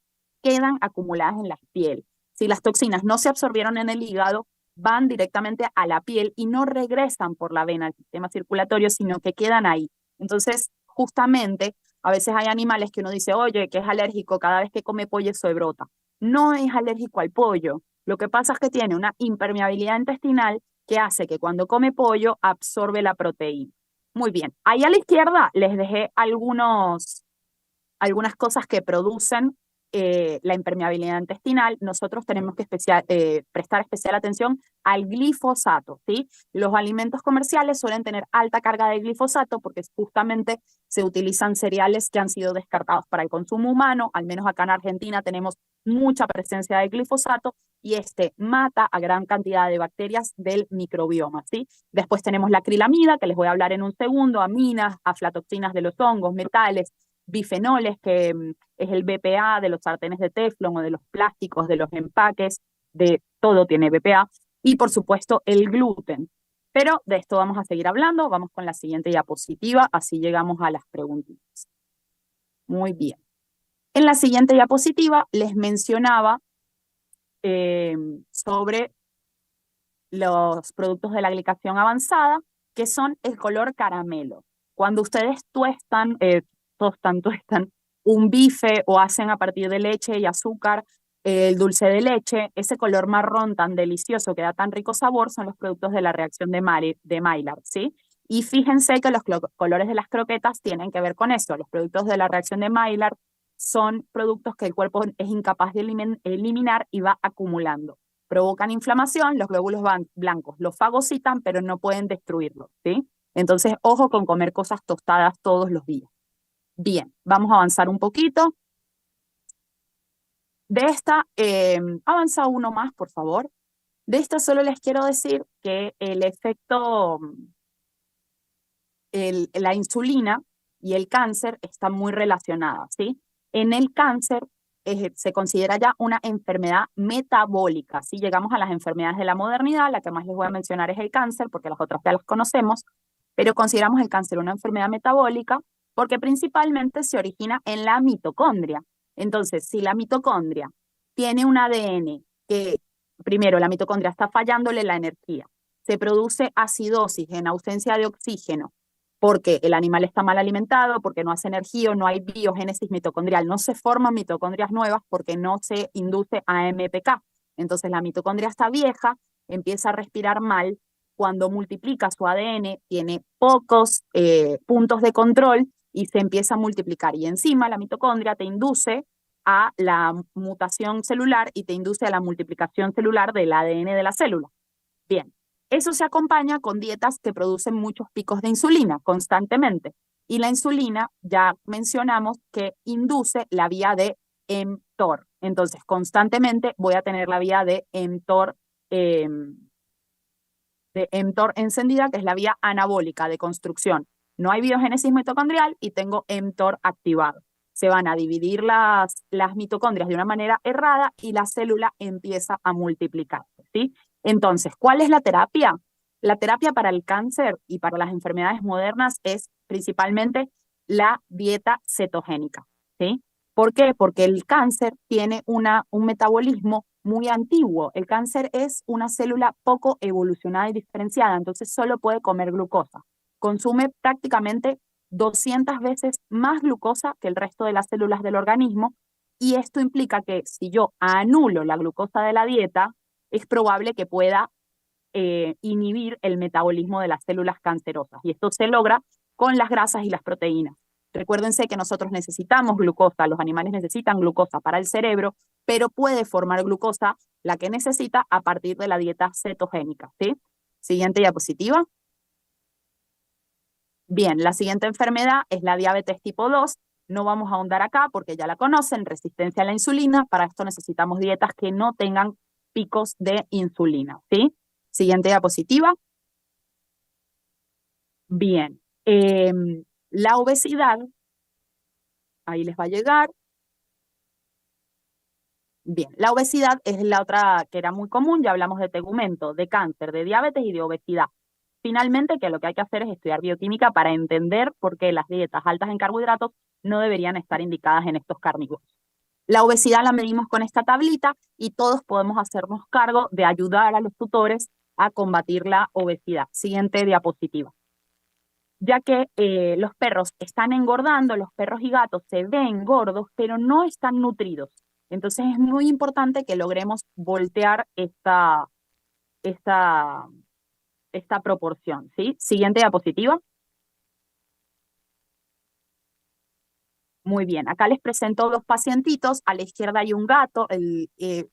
quedan acumuladas en la piel. Si las toxinas no se absorbieron en el hígado, van directamente a la piel y no regresan por la vena al sistema circulatorio, sino que quedan ahí. Entonces, justamente, a veces hay animales que uno dice, oye, que es alérgico, cada vez que come pollo se brota. No es alérgico al pollo. Lo que pasa es que tiene una impermeabilidad intestinal que hace que cuando come pollo absorbe la proteína. Muy bien. Ahí a la izquierda les dejé algunas cosas que producen la impermeabilidad intestinal. Nosotros tenemos que prestar especial atención al glifosato, ¿sí? Los alimentos comerciales suelen tener alta carga de glifosato porque justamente se utilizan cereales que han sido descartados para el consumo humano. Al menos acá en Argentina tenemos mucha presencia de glifosato y este mata a gran cantidad de bacterias del microbioma, ¿sí? Después tenemos la acrilamida, que les voy a hablar en un segundo, aminas, aflatoxinas de los hongos, metales, bifenoles, que es el BPA de los sartenes de teflón o de los plásticos, de los empaques, de todo tiene BPA, y por supuesto el gluten. Pero de esto vamos a seguir hablando, vamos con la siguiente diapositiva, así llegamos a las preguntitas. Muy bien. En la siguiente diapositiva les mencionaba sobre los productos de la glicación avanzada, que son el color caramelo. Cuando ustedes tuestan un bife o hacen a partir de leche y azúcar el dulce de leche, ese color marrón tan delicioso que da tan rico sabor son los productos de la reacción de Maillard, ¿sí? Y fíjense que los colores de las croquetas tienen que ver con eso. Los productos de la reacción de Maillard son productos que el cuerpo es incapaz de eliminar y va acumulando. Provocan inflamación, los glóbulos blancos los fagocitan, pero no pueden destruirlo, ¿sí? Entonces, ojo con comer cosas tostadas todos los días. Bien, vamos a avanzar un poquito. De esta, avanza uno más, por favor. De esta solo les quiero decir que el efecto, la insulina y el cáncer están muy relacionadas, ¿sí? En el cáncer se considera ya una enfermedad metabólica, ¿sí? Llegamos a las enfermedades de la modernidad, la que más les voy a mencionar es el cáncer, porque las otras ya las conocemos, pero consideramos el cáncer una enfermedad metabólica porque principalmente se origina en la mitocondria. Entonces, si la mitocondria tiene un ADN que primero, la mitocondria está fallándole la energía. Se produce acidosis en ausencia de oxígeno porque el animal está mal alimentado, porque no hace energía o no hay biogénesis mitocondrial. No se forman mitocondrias nuevas porque no se induce AMPK. Entonces la mitocondria está vieja, empieza a respirar mal. Cuando multiplica su ADN, tiene pocos puntos de control y se empieza a multiplicar. Y encima la mitocondria te induce a la mutación celular y te induce a la multiplicación celular del ADN de la célula. Bien, eso se acompaña con dietas que producen muchos picos de insulina constantemente. Y la insulina, ya mencionamos, que induce la vía de mTOR. Entonces, constantemente voy a tener la vía de mTOR encendida, que es la vía anabólica de construcción. No hay biogénesis mitocondrial y tengo mTOR activado. Se van a dividir las mitocondrias de una manera errada y la célula empieza a multiplicarse, ¿sí? Entonces, ¿cuál es la terapia? La terapia para el cáncer y para las enfermedades modernas es principalmente la dieta cetogénica, ¿sí? ¿Por qué? Porque el cáncer tiene un metabolismo muy antiguo. El cáncer es una célula poco evolucionada y diferenciada, entonces solo puede comer glucosa. Consume prácticamente 200 veces más glucosa que el resto de las células del organismo, y esto implica que si yo anulo la glucosa de la dieta, es probable que pueda inhibir el metabolismo de las células cancerosas. Y esto se logra con las grasas y las proteínas. Recuérdense que nosotros necesitamos glucosa, los animales necesitan glucosa para el cerebro, pero puede formar glucosa la que necesita a partir de la dieta cetogénica, ¿sí? Siguiente diapositiva. Bien, la siguiente enfermedad es la diabetes tipo 2. No vamos a ahondar acá porque ya la conocen, resistencia a la insulina. Para esto necesitamos dietas que no tengan picos de insulina, ¿sí? Siguiente diapositiva. Bien, la obesidad, ahí les va a llegar. Bien, la obesidad es la otra que era muy común, ya hablamos de tegumento, de cáncer, de diabetes y de obesidad. Finalmente, que lo que hay que hacer es estudiar bioquímica para entender por qué las dietas altas en carbohidratos no deberían estar indicadas en estos carnívoros. La obesidad la medimos con esta tablita y todos podemos hacernos cargo de ayudar a los tutores a combatir la obesidad. Siguiente diapositiva. Ya que los perros están engordando, los perros y gatos se ven gordos, pero no están nutridos. Entonces es muy importante que logremos voltear esta proporción, ¿sí? Siguiente diapositiva. Muy bien, acá les presento dos pacientitos. A la izquierda hay un gato,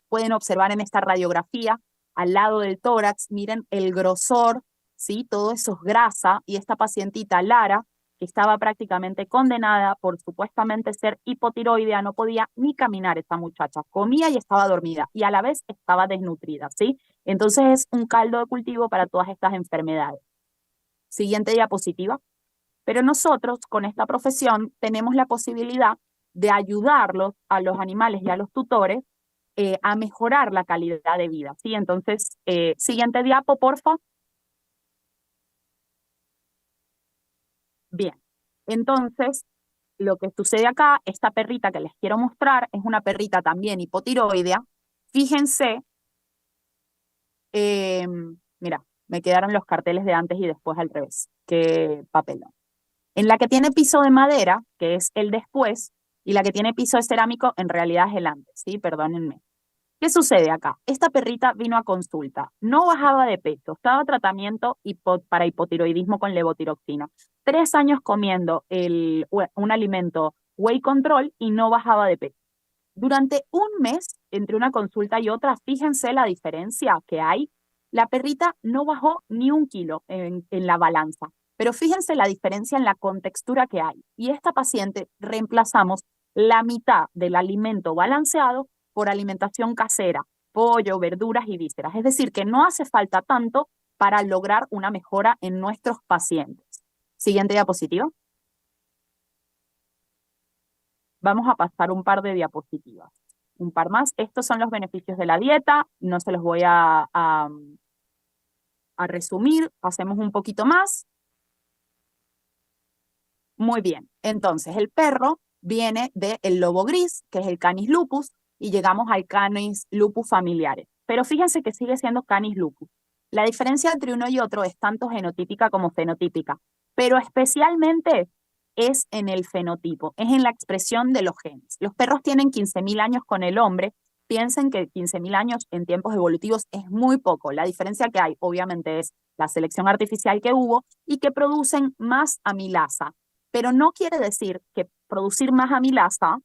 pueden observar en esta radiografía, al lado del tórax, miren el grosor, ¿sí? Todo eso es grasa, y esta pacientita, Lara, que estaba prácticamente condenada por supuestamente ser hipotiroidea, no podía ni caminar esta muchacha, comía y estaba dormida, y a la vez estaba desnutrida, ¿sí? Entonces es un caldo de cultivo para todas estas enfermedades. Siguiente diapositiva. Pero nosotros con esta profesión tenemos la posibilidad de ayudarlos a los animales y a los tutores a mejorar la calidad de vida, ¿sí? Entonces, siguiente diapo, porfa. Bien, entonces, lo que sucede acá, esta perrita que les quiero mostrar, es una perrita también hipotiroidea. Fíjense, mira, me quedaron los carteles de antes y después al revés. Qué papelón. En la que tiene piso de madera, que es el después, y la que tiene piso de cerámico, en realidad es el antes, ¿sí? Perdónenme. ¿Qué sucede acá? Esta perrita vino a consulta, no bajaba de peso, estaba tratamiento para hipotiroidismo con levotiroxina. 3 años comiendo un alimento whey control y no bajaba de peso. Durante un mes, entre una consulta y otra, fíjense la diferencia que hay. La perrita no bajó ni 1 kilo en la balanza, pero fíjense la diferencia en la contextura que hay. Y esta paciente reemplazamos la mitad del alimento balanceado por alimentación casera, pollo, verduras y vísceras. Es decir, que no hace falta tanto para lograr una mejora en nuestros pacientes. Siguiente diapositiva. Vamos a pasar un par de diapositivas. Un par más. Estos son los beneficios de la dieta. No se los voy a resumir. Pasemos un poquito más. Muy bien. Entonces, el perro viene del lobo gris, que es el Canis lupus, y llegamos al Canis lupus familiares. pero fíjense que sigue siendo Canis lupus. La diferencia entre uno y otro es tanto genotípica como fenotípica, pero especialmente es en el fenotipo, es en la expresión de los genes. Los perros tienen 15.000 años con el hombre. Piensen que 15.000 años en tiempos evolutivos es muy poco. La diferencia que hay, obviamente, es la selección artificial que hubo y que producen más amilasa. Pero no quiere decir que producir más amilasa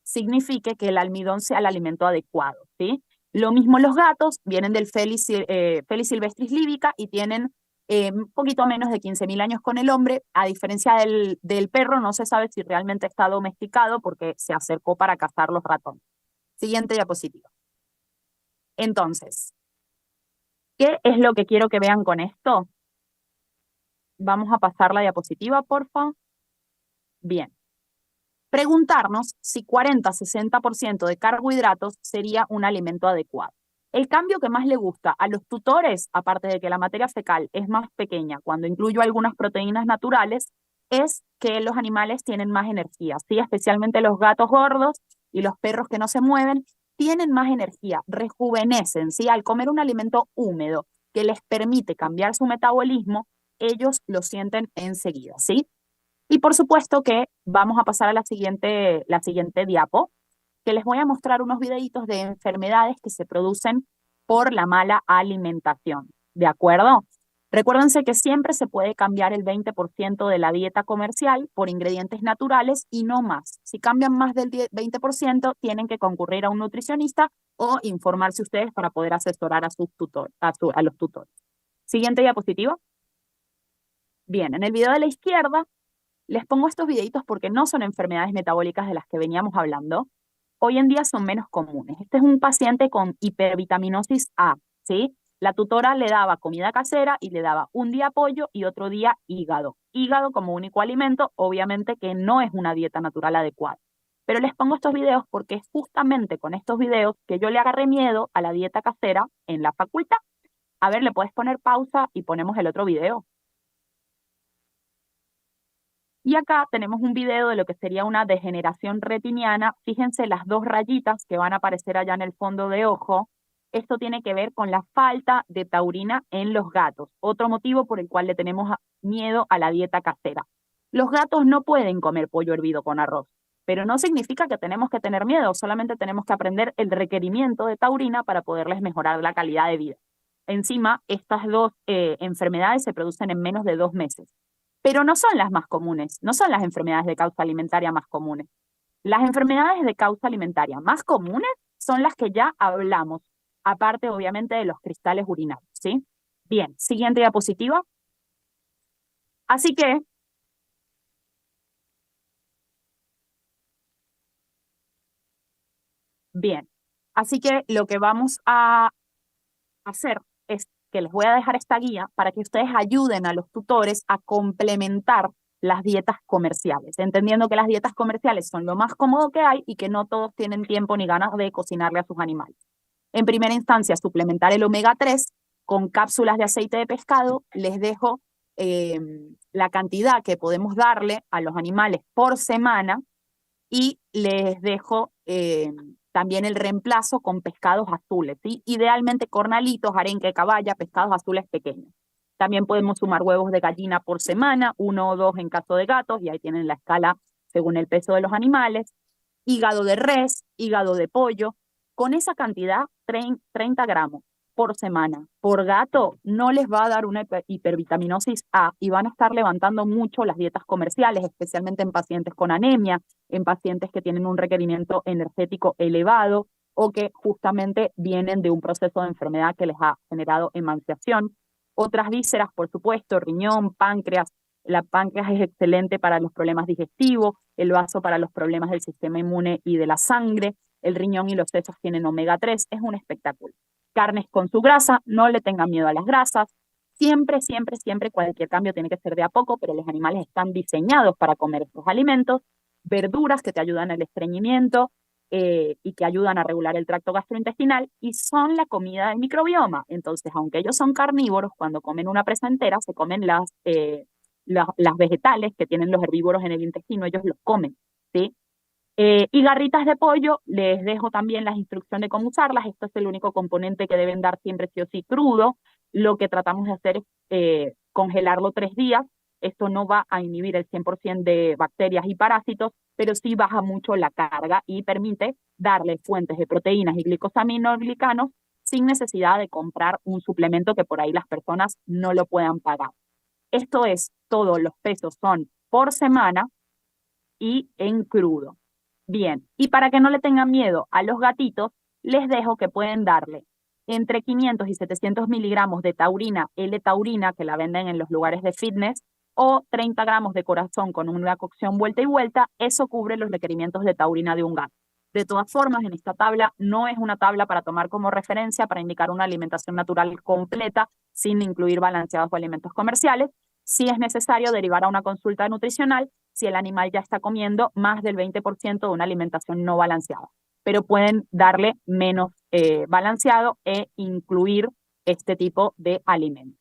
signifique que el almidón sea el alimento adecuado, ¿sí? Lo mismo los gatos, vienen del Felis silvestris libica y tienen un poquito menos de 15.000 años con el hombre. A diferencia del perro, no se sabe si realmente está domesticado porque se acercó para cazar los ratones. Siguiente diapositiva. Entonces, ¿qué es lo que quiero que vean con esto? Vamos a pasar la diapositiva, porfa. Bien. Preguntarnos si 40-60% de carbohidratos sería un alimento adecuado. El cambio que más le gusta a los tutores, aparte de que la materia fecal es más pequeña cuando incluyo algunas proteínas naturales, es que los animales tienen más energía, ¿sí? Especialmente los gatos gordos y los perros que no se mueven, tienen más energía, rejuvenecen, ¿sí? Al comer un alimento húmedo que les permite cambiar su metabolismo, ellos lo sienten enseguida, ¿sí? Y por supuesto que vamos a pasar a la siguiente diapo, que les voy a mostrar unos videitos de enfermedades que se producen por la mala alimentación. ¿De acuerdo? Recuérdense que siempre se puede cambiar el 20% de la dieta comercial por ingredientes naturales y no más. Si cambian más del 20%, tienen que concurrir a un nutricionista o informarse ustedes para poder asesorar a los tutores. Siguiente diapositiva. Bien, en el video de la izquierda les pongo estos videitos porque no son enfermedades metabólicas de las que veníamos hablando. Hoy en día son menos comunes. Este es un paciente con hipervitaminosis A, ¿sí? La tutora le daba comida casera y le daba un día pollo y otro día hígado. Hígado como único alimento, obviamente que no es una dieta natural adecuada. Pero les pongo estos videos porque es justamente con estos videos que yo le agarré miedo a la dieta casera en la facultad. A ver, ¿le puedes poner pausa y ponemos el otro video? Y acá tenemos un video de lo que sería una degeneración retiniana. Fíjense las dos rayitas que van a aparecer allá en el fondo de ojo. Esto tiene que ver con la falta de taurina en los gatos. Otro motivo por el cual le tenemos miedo a la dieta casera. Los gatos no pueden comer pollo hervido con arroz, pero no significa que tenemos que tener miedo, solamente tenemos que aprender el requerimiento de taurina para poderles mejorar la calidad de vida. Encima, estas dos enfermedades se producen en menos de 2 meses. Pero no son las más comunes, no son las enfermedades de causa alimentaria más comunes. Las enfermedades de causa alimentaria más comunes son las que ya hablamos, aparte obviamente de los cristales urinarios, ¿sí? Bien, siguiente diapositiva. Así que, bien, así que lo que vamos a hacer es que les voy a dejar esta guía para que ustedes ayuden a los tutores a complementar las dietas comerciales, entendiendo que las dietas comerciales son lo más cómodo que hay y que no todos tienen tiempo ni ganas de cocinarle a sus animales. En primera instancia, suplementar el omega 3 con cápsulas de aceite de pescado. Les dejo la cantidad que podemos darle a los animales por semana y les dejo también el reemplazo con pescados azules, ¿sí? Idealmente cornalitos, arenque, caballa, pescados azules pequeños. También podemos sumar huevos de gallina por semana, 1 o 2 en caso de gatos, y ahí tienen la escala según el peso de los animales. Hígado de res, hígado de pollo. Con esa cantidad, 30 gramos por semana. Por gato no les va a dar una hipervitaminosis A y van a estar levantando mucho las dietas comerciales, especialmente en pacientes con anemia, en pacientes que tienen un requerimiento energético elevado o que justamente vienen de un proceso de enfermedad que les ha generado emanciación. Otras vísceras, por supuesto, riñón, páncreas. La páncreas es excelente para los problemas digestivos, el vaso para los problemas del sistema inmune y de la sangre, el riñón y los sesos tienen omega 3, es un espectáculo. Carnes con su grasa, no le tengan miedo a las grasas. Siempre, siempre, siempre cualquier cambio tiene que ser de a poco, pero los animales están diseñados para comer estos alimentos. Verduras que te ayudan al estreñimiento y que ayudan a regular el tracto gastrointestinal y son la comida del microbioma. Entonces, aunque ellos son carnívoros, cuando comen una presa entera se comen las vegetales que tienen los herbívoros en el intestino, ellos los comen, ¿sí? Y garritas de pollo, les dejo también las instrucciones de cómo usarlas. Esto es el único componente que deben dar siempre sí o sí crudo. Lo que tratamos de hacer es congelarlo 3 días. Esto no va a inhibir el 100% de bacterias y parásitos, pero sí baja mucho la carga y permite darle fuentes de proteínas y glicosaminoglicanos sin necesidad de comprar un suplemento que por ahí las personas no lo puedan pagar. Esto es, todos los pesos son por semana y en crudo. Bien, y para que no le tengan miedo a los gatitos, les dejo que pueden darle entre 500 y 700 miligramos de taurina, L-taurina, que la venden en los lugares de fitness, o 30 gramos de corazón con una cocción vuelta y vuelta. Eso cubre los requerimientos de taurina de un gato. De todas formas, en esta tabla no es una tabla para tomar como referencia para indicar una alimentación natural completa sin incluir balanceados o alimentos comerciales. Sí es necesario derivar a una consulta nutricional si el animal ya está comiendo más del 20% de una alimentación no balanceada, pero pueden darle menos balanceado e incluir este tipo de alimentos.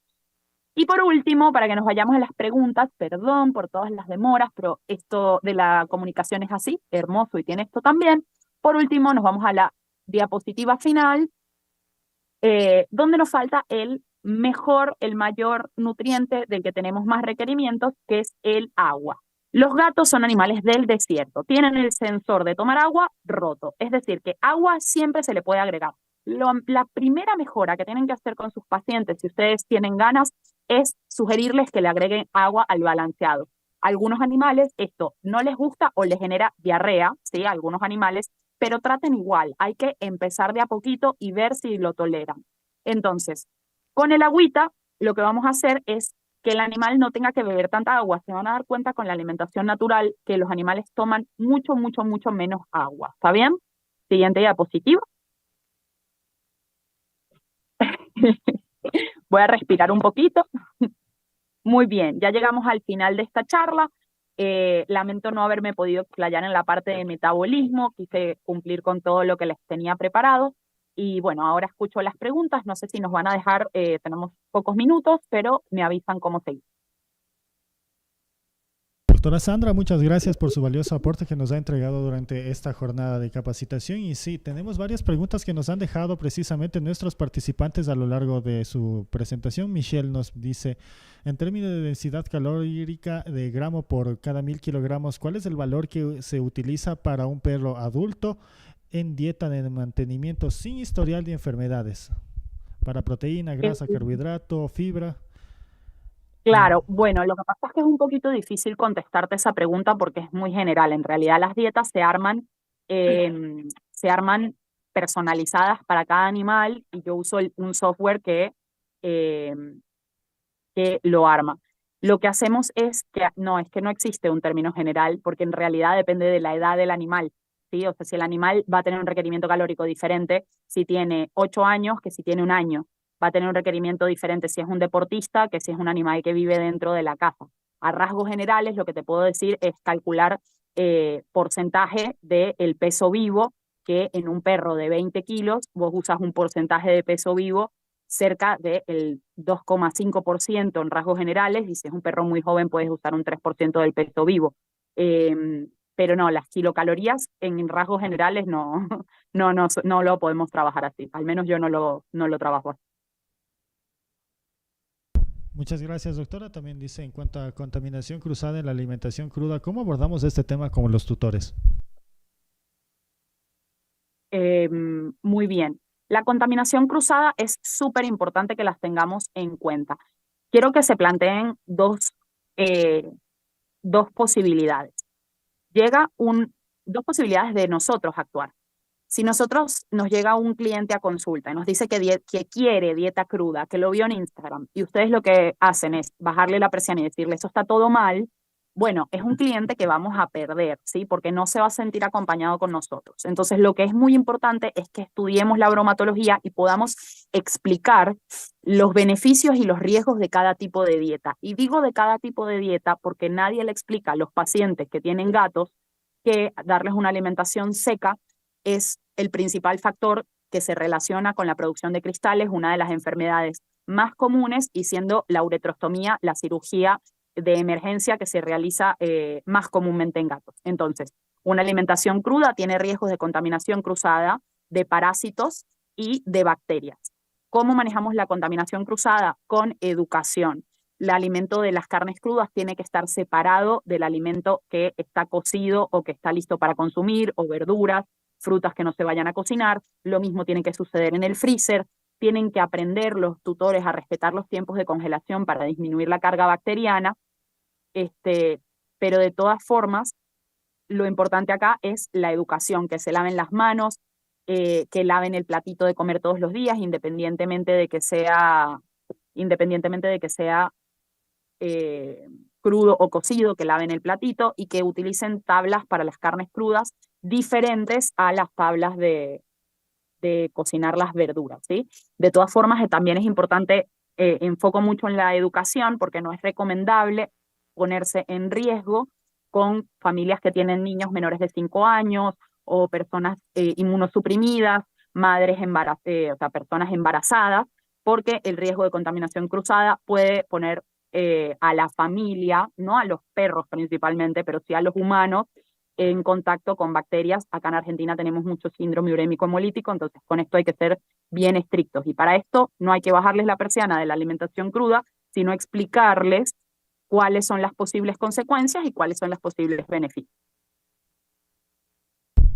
Y por último, para que nos vayamos a las preguntas, perdón por todas las demoras, pero esto de la comunicación es así, hermoso y tiene esto también. Por último, nos vamos a la diapositiva final, donde nos falta el mayor nutriente del que tenemos más requerimientos, que es el agua. Los gatos son animales del desierto, tienen el sensor de tomar agua roto, es decir, que agua siempre se le puede agregar. La primera mejora que tienen que hacer con sus pacientes, si ustedes tienen ganas, es sugerirles que le agreguen agua al balanceado. A algunos animales esto no les gusta o les genera diarrea, ¿sí? A algunos animales, pero traten igual, hay que empezar de a poquito y ver si lo toleran. Entonces, con el agüita, lo que vamos a hacer es que el animal no tenga que beber tanta agua. Se van a dar cuenta con la alimentación natural que los animales toman mucho, mucho, mucho menos agua. ¿Está bien? Siguiente diapositiva. Voy a respirar un poquito. Muy bien, ya llegamos al final de esta charla. Lamento no haberme podido explayar en la parte de metabolismo, quise cumplir con todo lo que les tenía preparado. Y bueno, ahora escucho las preguntas, no sé si nos van a dejar, tenemos pocos minutos, pero me avisan cómo seguir. Doctora Sandra, muchas gracias por su valioso aporte que nos ha entregado durante esta jornada de capacitación. Y sí, tenemos varias preguntas que nos han dejado precisamente nuestros participantes a lo largo de su presentación. Michelle nos dice, en términos de densidad calórica de gramo por cada 1000 kilogramos, ¿cuál es el valor que se utiliza para un perro adulto en dieta de mantenimiento sin historial de enfermedades? Para proteína, grasa, carbohidrato, fibra. Claro, bueno, lo que pasa es que es un poquito difícil contestarte esa pregunta porque es muy general. En realidad las dietas se arman personalizadas para cada animal y yo uso un software que lo arma. Lo que hacemos es que no existe un término general porque en realidad depende de la edad del animal, ¿sí? O sea, si el animal va a tener un requerimiento calórico diferente si tiene 8 años que si tiene 1 año. Va a tener un requerimiento diferente si es un deportista que si es un animal que vive dentro de la casa. A rasgos generales, lo que te puedo decir es calcular porcentaje del peso vivo, que en un perro de 20 kilos vos usas un porcentaje de peso vivo cerca del 2,5% en rasgos generales, y si es un perro muy joven puedes usar un 3% del peso vivo. Pero no, las kilocalorías en rasgos generales no lo podemos trabajar así, al menos yo no lo trabajo así. Muchas gracias, doctora. También dice, en cuanto a contaminación cruzada en la alimentación cruda, ¿cómo abordamos este tema con los tutores? Muy bien. La contaminación cruzada es súper importante que las tengamos en cuenta. Quiero que se planteen dos posibilidades. Dos posibilidades de nosotros actuar. Si nosotros nos llega un cliente a consulta y nos dice que quiere dieta cruda, que lo vio en Instagram, y ustedes lo que hacen es bajarle la presión y decirle, eso está todo mal, bueno, es un cliente que vamos a perder, ¿sí? Porque no se va a sentir acompañado con nosotros. Entonces, lo que es muy importante es que estudiemos la bromatología y podamos explicar los beneficios y los riesgos de cada tipo de dieta. Y digo de cada tipo de dieta porque nadie le explica a los pacientes que tienen gatos que darles una alimentación seca es el principal factor que se relaciona con la producción de cristales, una de las enfermedades más comunes, y siendo la uretrostomía la cirugía de emergencia que se realiza más comúnmente en gatos. Entonces, Una alimentación cruda tiene riesgos de contaminación cruzada de parásitos y de bacterias. ¿Cómo manejamos la contaminación cruzada? Con educación. El alimento de las carnes crudas tiene que estar separado del alimento que está cocido o que está listo para consumir, o verduras, frutas que no se vayan a cocinar. Lo mismo tiene que suceder en el freezer. Tienen que aprender los tutores a respetar los tiempos de congelación para disminuir la carga bacteriana. Pero de todas formas, lo importante acá es la educación, que se laven las manos, que laven el platito de comer todos los días, independientemente de que sea crudo o cocido, que laven el platito y que utilicen tablas para las carnes crudas diferentes a las tablas de cocinar las verduras, ¿sí? De todas formas, también es importante, enfoco mucho en la educación, porque no es recomendable ponerse en riesgo con familias que tienen niños menores de 5 años o personas inmunosuprimidas, o sea, personas embarazadas, porque el riesgo de contaminación cruzada puede poner a la familia, no a los perros principalmente, pero sí a los humanos, en contacto con bacterias. Acá en Argentina tenemos mucho síndrome urémico hemolítico, entonces con esto hay que ser bien estrictos. Y para esto no hay que bajarles la persiana de la alimentación cruda, sino explicarles cuáles son las posibles consecuencias y cuáles son los posibles beneficios.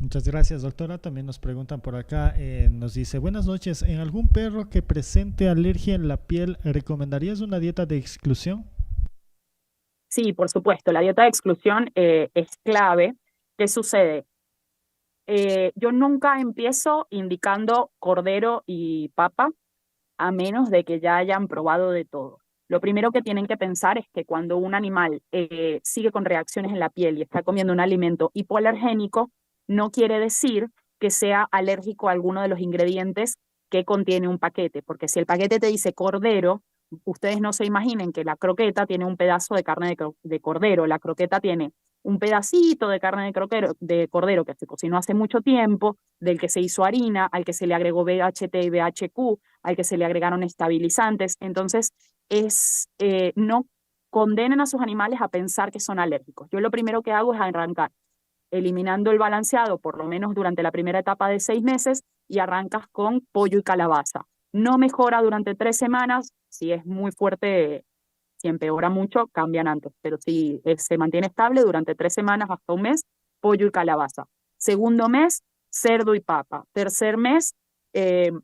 Muchas gracias, doctora. También nos preguntan por acá, nos dice, buenas noches, ¿en algún perro que presente alergia en la piel, recomendarías una dieta de exclusión? Sí, por supuesto, la dieta de exclusión es clave. ¿Qué sucede? Yo nunca empiezo indicando cordero y papa, a menos de que ya hayan probado de todo. Lo primero que tienen que pensar es que cuando un animal sigue con reacciones en la piel y está comiendo un alimento hipoalergénico, no quiere decir que sea alérgico a alguno de los ingredientes que contiene un paquete, porque si el paquete te dice cordero, ustedes no se imaginen que la croqueta tiene un pedazo de carne de cordero. La croqueta tiene un pedacito de carne de cordero que se cocinó hace mucho tiempo, del que se hizo harina, al que se le agregó BHT y BHQ, al que se le agregaron estabilizantes. Entonces, no condenen a sus animales a pensar que son alérgicos. Yo lo primero que hago es arrancar eliminando el balanceado, por lo menos durante la primera etapa de 6 meses, y arrancas con pollo y calabaza. No mejora durante 3 semanas, si es muy fuerte, si empeora mucho, cambian antes, pero si se mantiene estable durante 3 semanas hasta un mes, pollo y calabaza. Segundo mes, cerdo y papa. Tercer mes,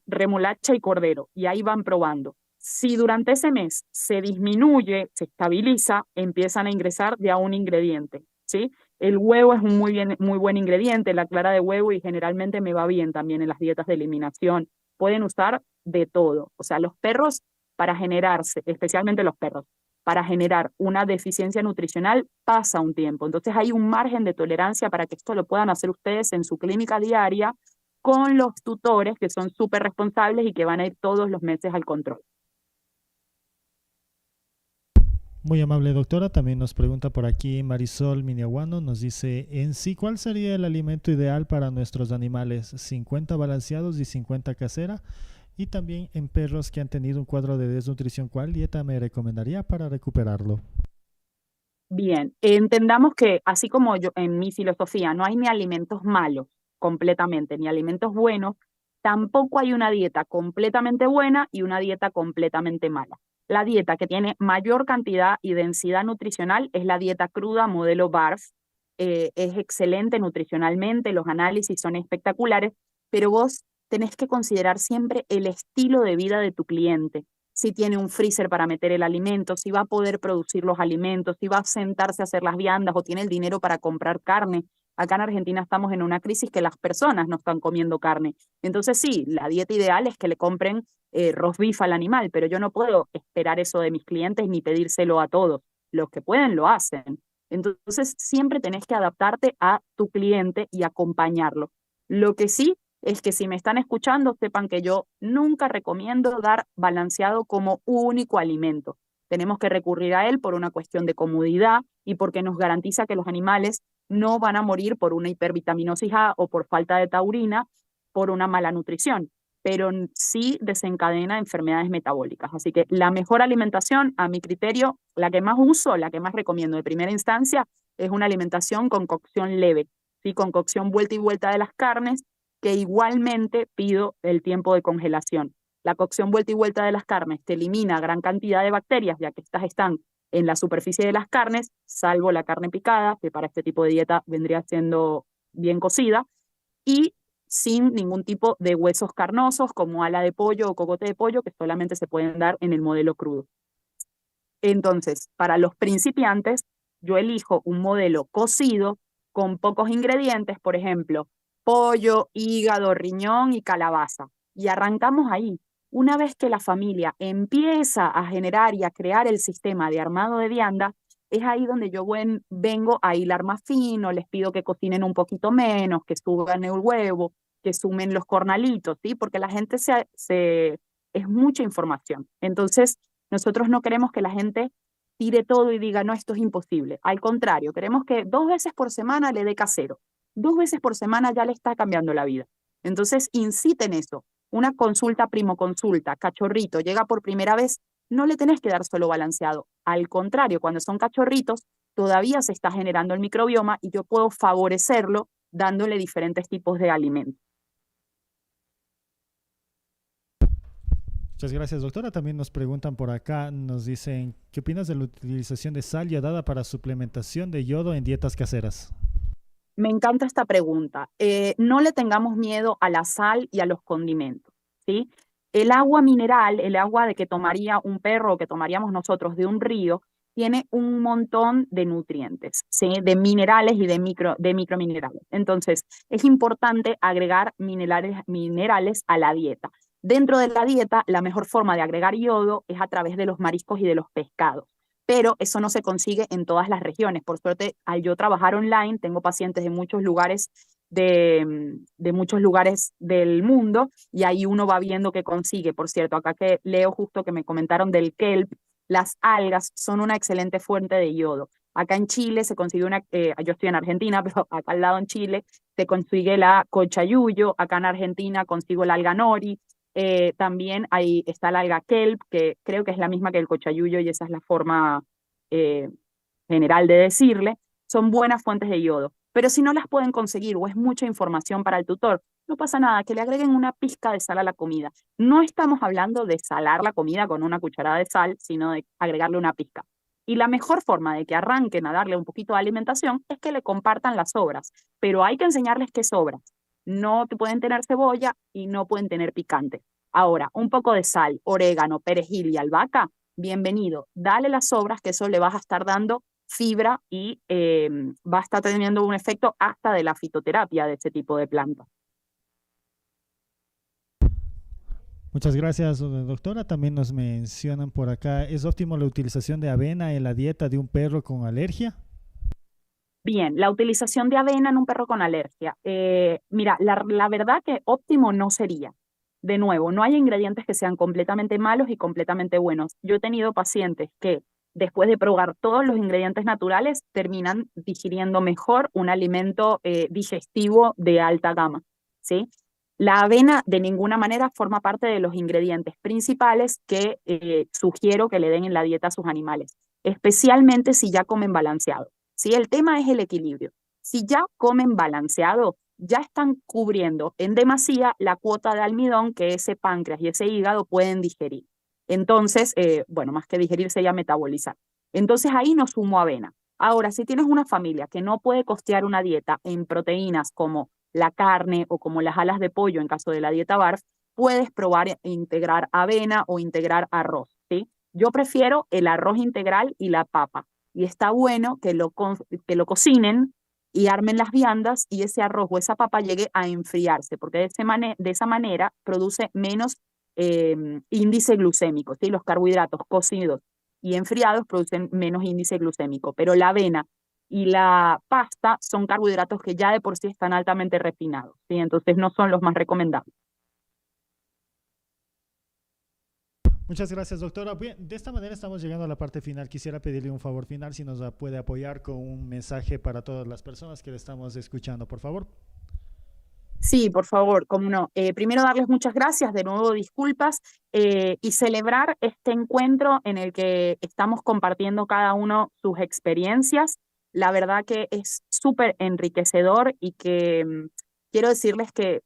remolacha y cordero, y ahí van probando. Si durante ese mes se disminuye, se estabiliza, empiezan a ingresar de a un ingrediente, ¿sí? El huevo es un muy buen ingrediente, la clara de huevo, y generalmente me va bien también en las dietas de eliminación. Pueden usar de todo. O sea, los perros, para generarse, especialmente los perros, para generar una deficiencia nutricional pasa un tiempo. Entonces hay un margen de tolerancia para que esto lo puedan hacer ustedes en su clínica diaria con los tutores que son súper responsables y que van a ir todos los meses al control. Muy amable, doctora. También nos pregunta por aquí Marisol Miniaguano, nos dice, en sí, ¿cuál sería el alimento ideal para nuestros animales? 50 balanceados y 50 casera. Y también en perros que han tenido un cuadro de desnutrición, ¿cuál dieta me recomendaría para recuperarlo? Bien, entendamos que así como yo en mi filosofía no hay ni alimentos malos completamente, ni alimentos buenos, tampoco hay una dieta completamente buena y una dieta completamente mala. La dieta que tiene mayor cantidad y densidad nutricional es la dieta cruda modelo BARF. Es excelente nutricionalmente, los análisis son espectaculares, pero vos tenés que considerar siempre el estilo de vida de tu cliente. Si tiene un freezer para meter el alimento, si va a poder producir los alimentos, si va a sentarse a hacer las viandas o tiene el dinero para comprar carne. Acá en Argentina estamos en una crisis que las personas no están comiendo carne. Entonces sí, la dieta ideal es que le compren roast beef al animal, pero yo no puedo esperar eso de mis clientes ni pedírselo a todos. Los que pueden lo hacen. Entonces siempre tenés que adaptarte a tu cliente y acompañarlo. Lo que sí es que si me están escuchando, sepan que yo nunca recomiendo dar balanceado como único alimento. Tenemos que recurrir a él por una cuestión de comodidad y porque nos garantiza que los animales no van a morir por una hipervitaminosis A o por falta de taurina por una mala nutrición, pero sí desencadena enfermedades metabólicas. Así que la mejor alimentación, a mi criterio, la que más uso, la que más recomiendo de primera instancia, es una alimentación con cocción leve. ¿sí? Con cocción vuelta y vuelta de las carnes, que igualmente pido el tiempo de congelación. La cocción vuelta y vuelta de las carnes te elimina gran cantidad de bacterias, ya que estas están en la superficie de las carnes, salvo la carne picada, que para este tipo de dieta vendría siendo bien cocida, y sin ningún tipo de huesos carnosos, como ala de pollo o cogote de pollo, que solamente se pueden dar en el modelo crudo. Entonces, para los principiantes, yo elijo un modelo cocido con pocos ingredientes, por ejemplo, pollo, hígado, riñón y calabaza. Y arrancamos ahí. Una vez que la familia empieza a generar y a crear el sistema de armado de vianda, es ahí donde yo vengo a hilar más fino, les pido que cocinen un poquito menos, que suban el huevo, que sumen los cornalitos, ¿sí? Porque la gente es mucha información. Entonces, nosotros no queremos que la gente tire todo y diga, no, esto es imposible. Al contrario, queremos que 2 veces por semana le dé casero. 2 veces por semana ya le está cambiando la vida. Entonces, inciten eso. Una consulta, primo consulta, cachorrito, llega por primera vez, no le tenés que dar solo balanceado. Al contrario, cuando son cachorritos, todavía se está generando el microbioma y yo puedo favorecerlo dándole diferentes tipos de alimentos. Muchas gracias, doctora. También nos preguntan por acá, nos dicen, ¿qué opinas de la utilización de sal yodada para suplementación de yodo en dietas caseras? Me encanta esta pregunta. No le tengamos miedo a la sal y a los condimentos, ¿sí? El agua mineral, el agua de que tomaría un perro o que tomaríamos nosotros de un río, tiene un montón de nutrientes, ¿sí? De minerales y de microminerales. Entonces, es importante agregar minerales a la dieta. Dentro de la dieta, la mejor forma de agregar yodo es a través de los mariscos y de los pescados, pero eso no se consigue en todas las regiones. Por suerte, al yo trabajar online, tengo pacientes de muchos lugares de muchos lugares del mundo y ahí uno va viendo qué consigue. Por cierto, acá que leo justo que me comentaron del kelp, las algas son una excelente fuente de yodo. Acá en Chile se consigue yo estoy en Argentina, pero acá al lado en Chile se consigue la cochayuyo, acá en Argentina consigo la alga nori, también ahí está la alga kelp, que creo que es la misma que el cochayuyo y esa es la forma eh, general de decirle. Son buenas fuentes de yodo. Pero si no las pueden conseguir o es mucha información para el tutor, no pasa nada, que le agreguen una pizca de sal a la comida. No estamos hablando de salar la comida con una cucharada de sal, sino de agregarle una pizca. Y la mejor forma de que arranquen a darle un poquito de alimentación es que le compartan las sobras, pero hay que enseñarles qué sobras. No pueden tener cebolla y no pueden tener picante. Ahora, un poco de sal, orégano, perejil y albahaca, bienvenido. Dale las sobras, que eso le vas a estar dando fibra y va a estar teniendo un efecto hasta de la fitoterapia de ese tipo de planta. Muchas gracias, doctora. También nos mencionan por acá, ¿es óptimo la utilización de avena en la dieta de un perro con alergia? Bien, la utilización de avena en un perro con alergia. Mira, la verdad que óptimo no sería. De nuevo, no hay ingredientes que sean completamente malos y completamente buenos. Yo he tenido pacientes que después de probar todos los ingredientes naturales terminan digiriendo mejor un alimento digestivo de alta gama, ¿sí? La avena de ninguna manera forma parte de los ingredientes principales que sugiero que le den en la dieta a sus animales, especialmente si ya comen balanceado. ¿Sí? El tema es el equilibrio. Si ya comen balanceado, ya están cubriendo en demasía la cuota de almidón que ese páncreas y ese hígado pueden digerir. Entonces, bueno, más que digerir sería metabolizar. Entonces ahí no sumo avena. Ahora, si tienes una familia que no puede costear una dieta en proteínas como la carne o como las alas de pollo en caso de la dieta BARF, puedes probar e integrar avena o integrar arroz, ¿sí? Yo prefiero el arroz integral y la papa. Y está bueno que lo cocinen y armen las viandas y ese arroz o esa papa llegue a enfriarse, porque de esa manera produce menos índice glucémico, ¿sí? Los carbohidratos cocidos y enfriados producen menos índice glucémico, pero la avena y la pasta son carbohidratos que ya de por sí están altamente refinados, ¿sí? Entonces no son los más recomendables. Muchas gracias, doctora. Bien, de esta manera estamos llegando a la parte final. Quisiera pedirle un favor final, si nos puede apoyar con un mensaje para todas las personas que le estamos escuchando, por favor. Sí, por favor, cómo no. Primero darles muchas gracias, de nuevo disculpas, y celebrar este encuentro en el que estamos compartiendo cada uno sus experiencias. la verdad que es súper enriquecedor y que quiero decirles que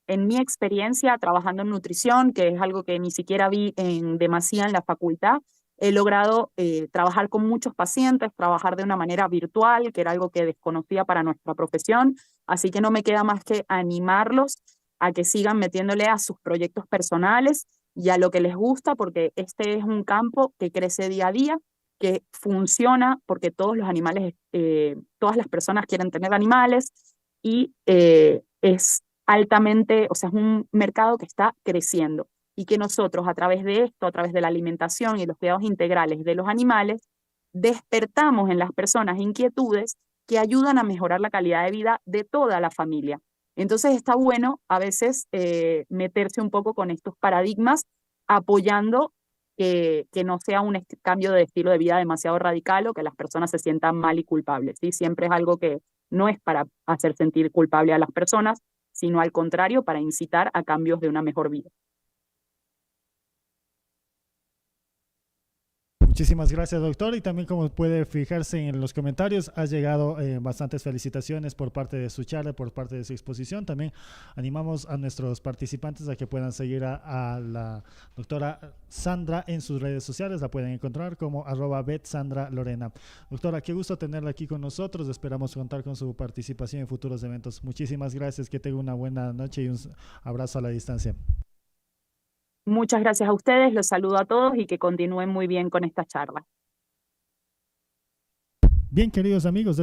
en mi experiencia trabajando en nutrición, que es algo que ni siquiera vi en demasía en la facultad, he logrado trabajar con muchos pacientes, trabajar de una manera virtual, que era algo que desconocía para nuestra profesión, así que no me queda más que animarlos a que sigan metiéndole a sus proyectos personales y a lo que les gusta, porque este es un campo que crece día a día, que funciona porque todos los animales, todas las personas quieren tener animales y es altamente, o sea, es un mercado que está creciendo y que nosotros a través de esto, a través de la alimentación y los cuidados integrales de los animales, despertamos en las personas inquietudes que ayudan a mejorar la calidad de vida de toda la familia. Entonces está bueno a veces meterse un poco con estos paradigmas, apoyando que no sea un cambio de estilo de vida demasiado radical o que las personas se sientan mal y culpables. ¿Sí? Siempre es algo que no es para hacer sentir culpable a las personas, sino al contrario, para incitar a cambios de una mejor vida. Muchísimas gracias, doctor. Y también, como puede fijarse en los comentarios, ha llegado bastantes felicitaciones por parte de su charla, por parte de su exposición. También animamos a nuestros participantes a que puedan seguir a la doctora Sandra en sus redes sociales. La pueden encontrar como @betsandralorena. Doctora, qué gusto tenerla aquí con nosotros. Esperamos contar con su participación en futuros eventos. Muchísimas gracias. Que tenga una buena noche y un abrazo a la distancia. Muchas gracias a ustedes, los saludo a todos y que continúen muy bien con esta charla. Bien, queridos amigos, de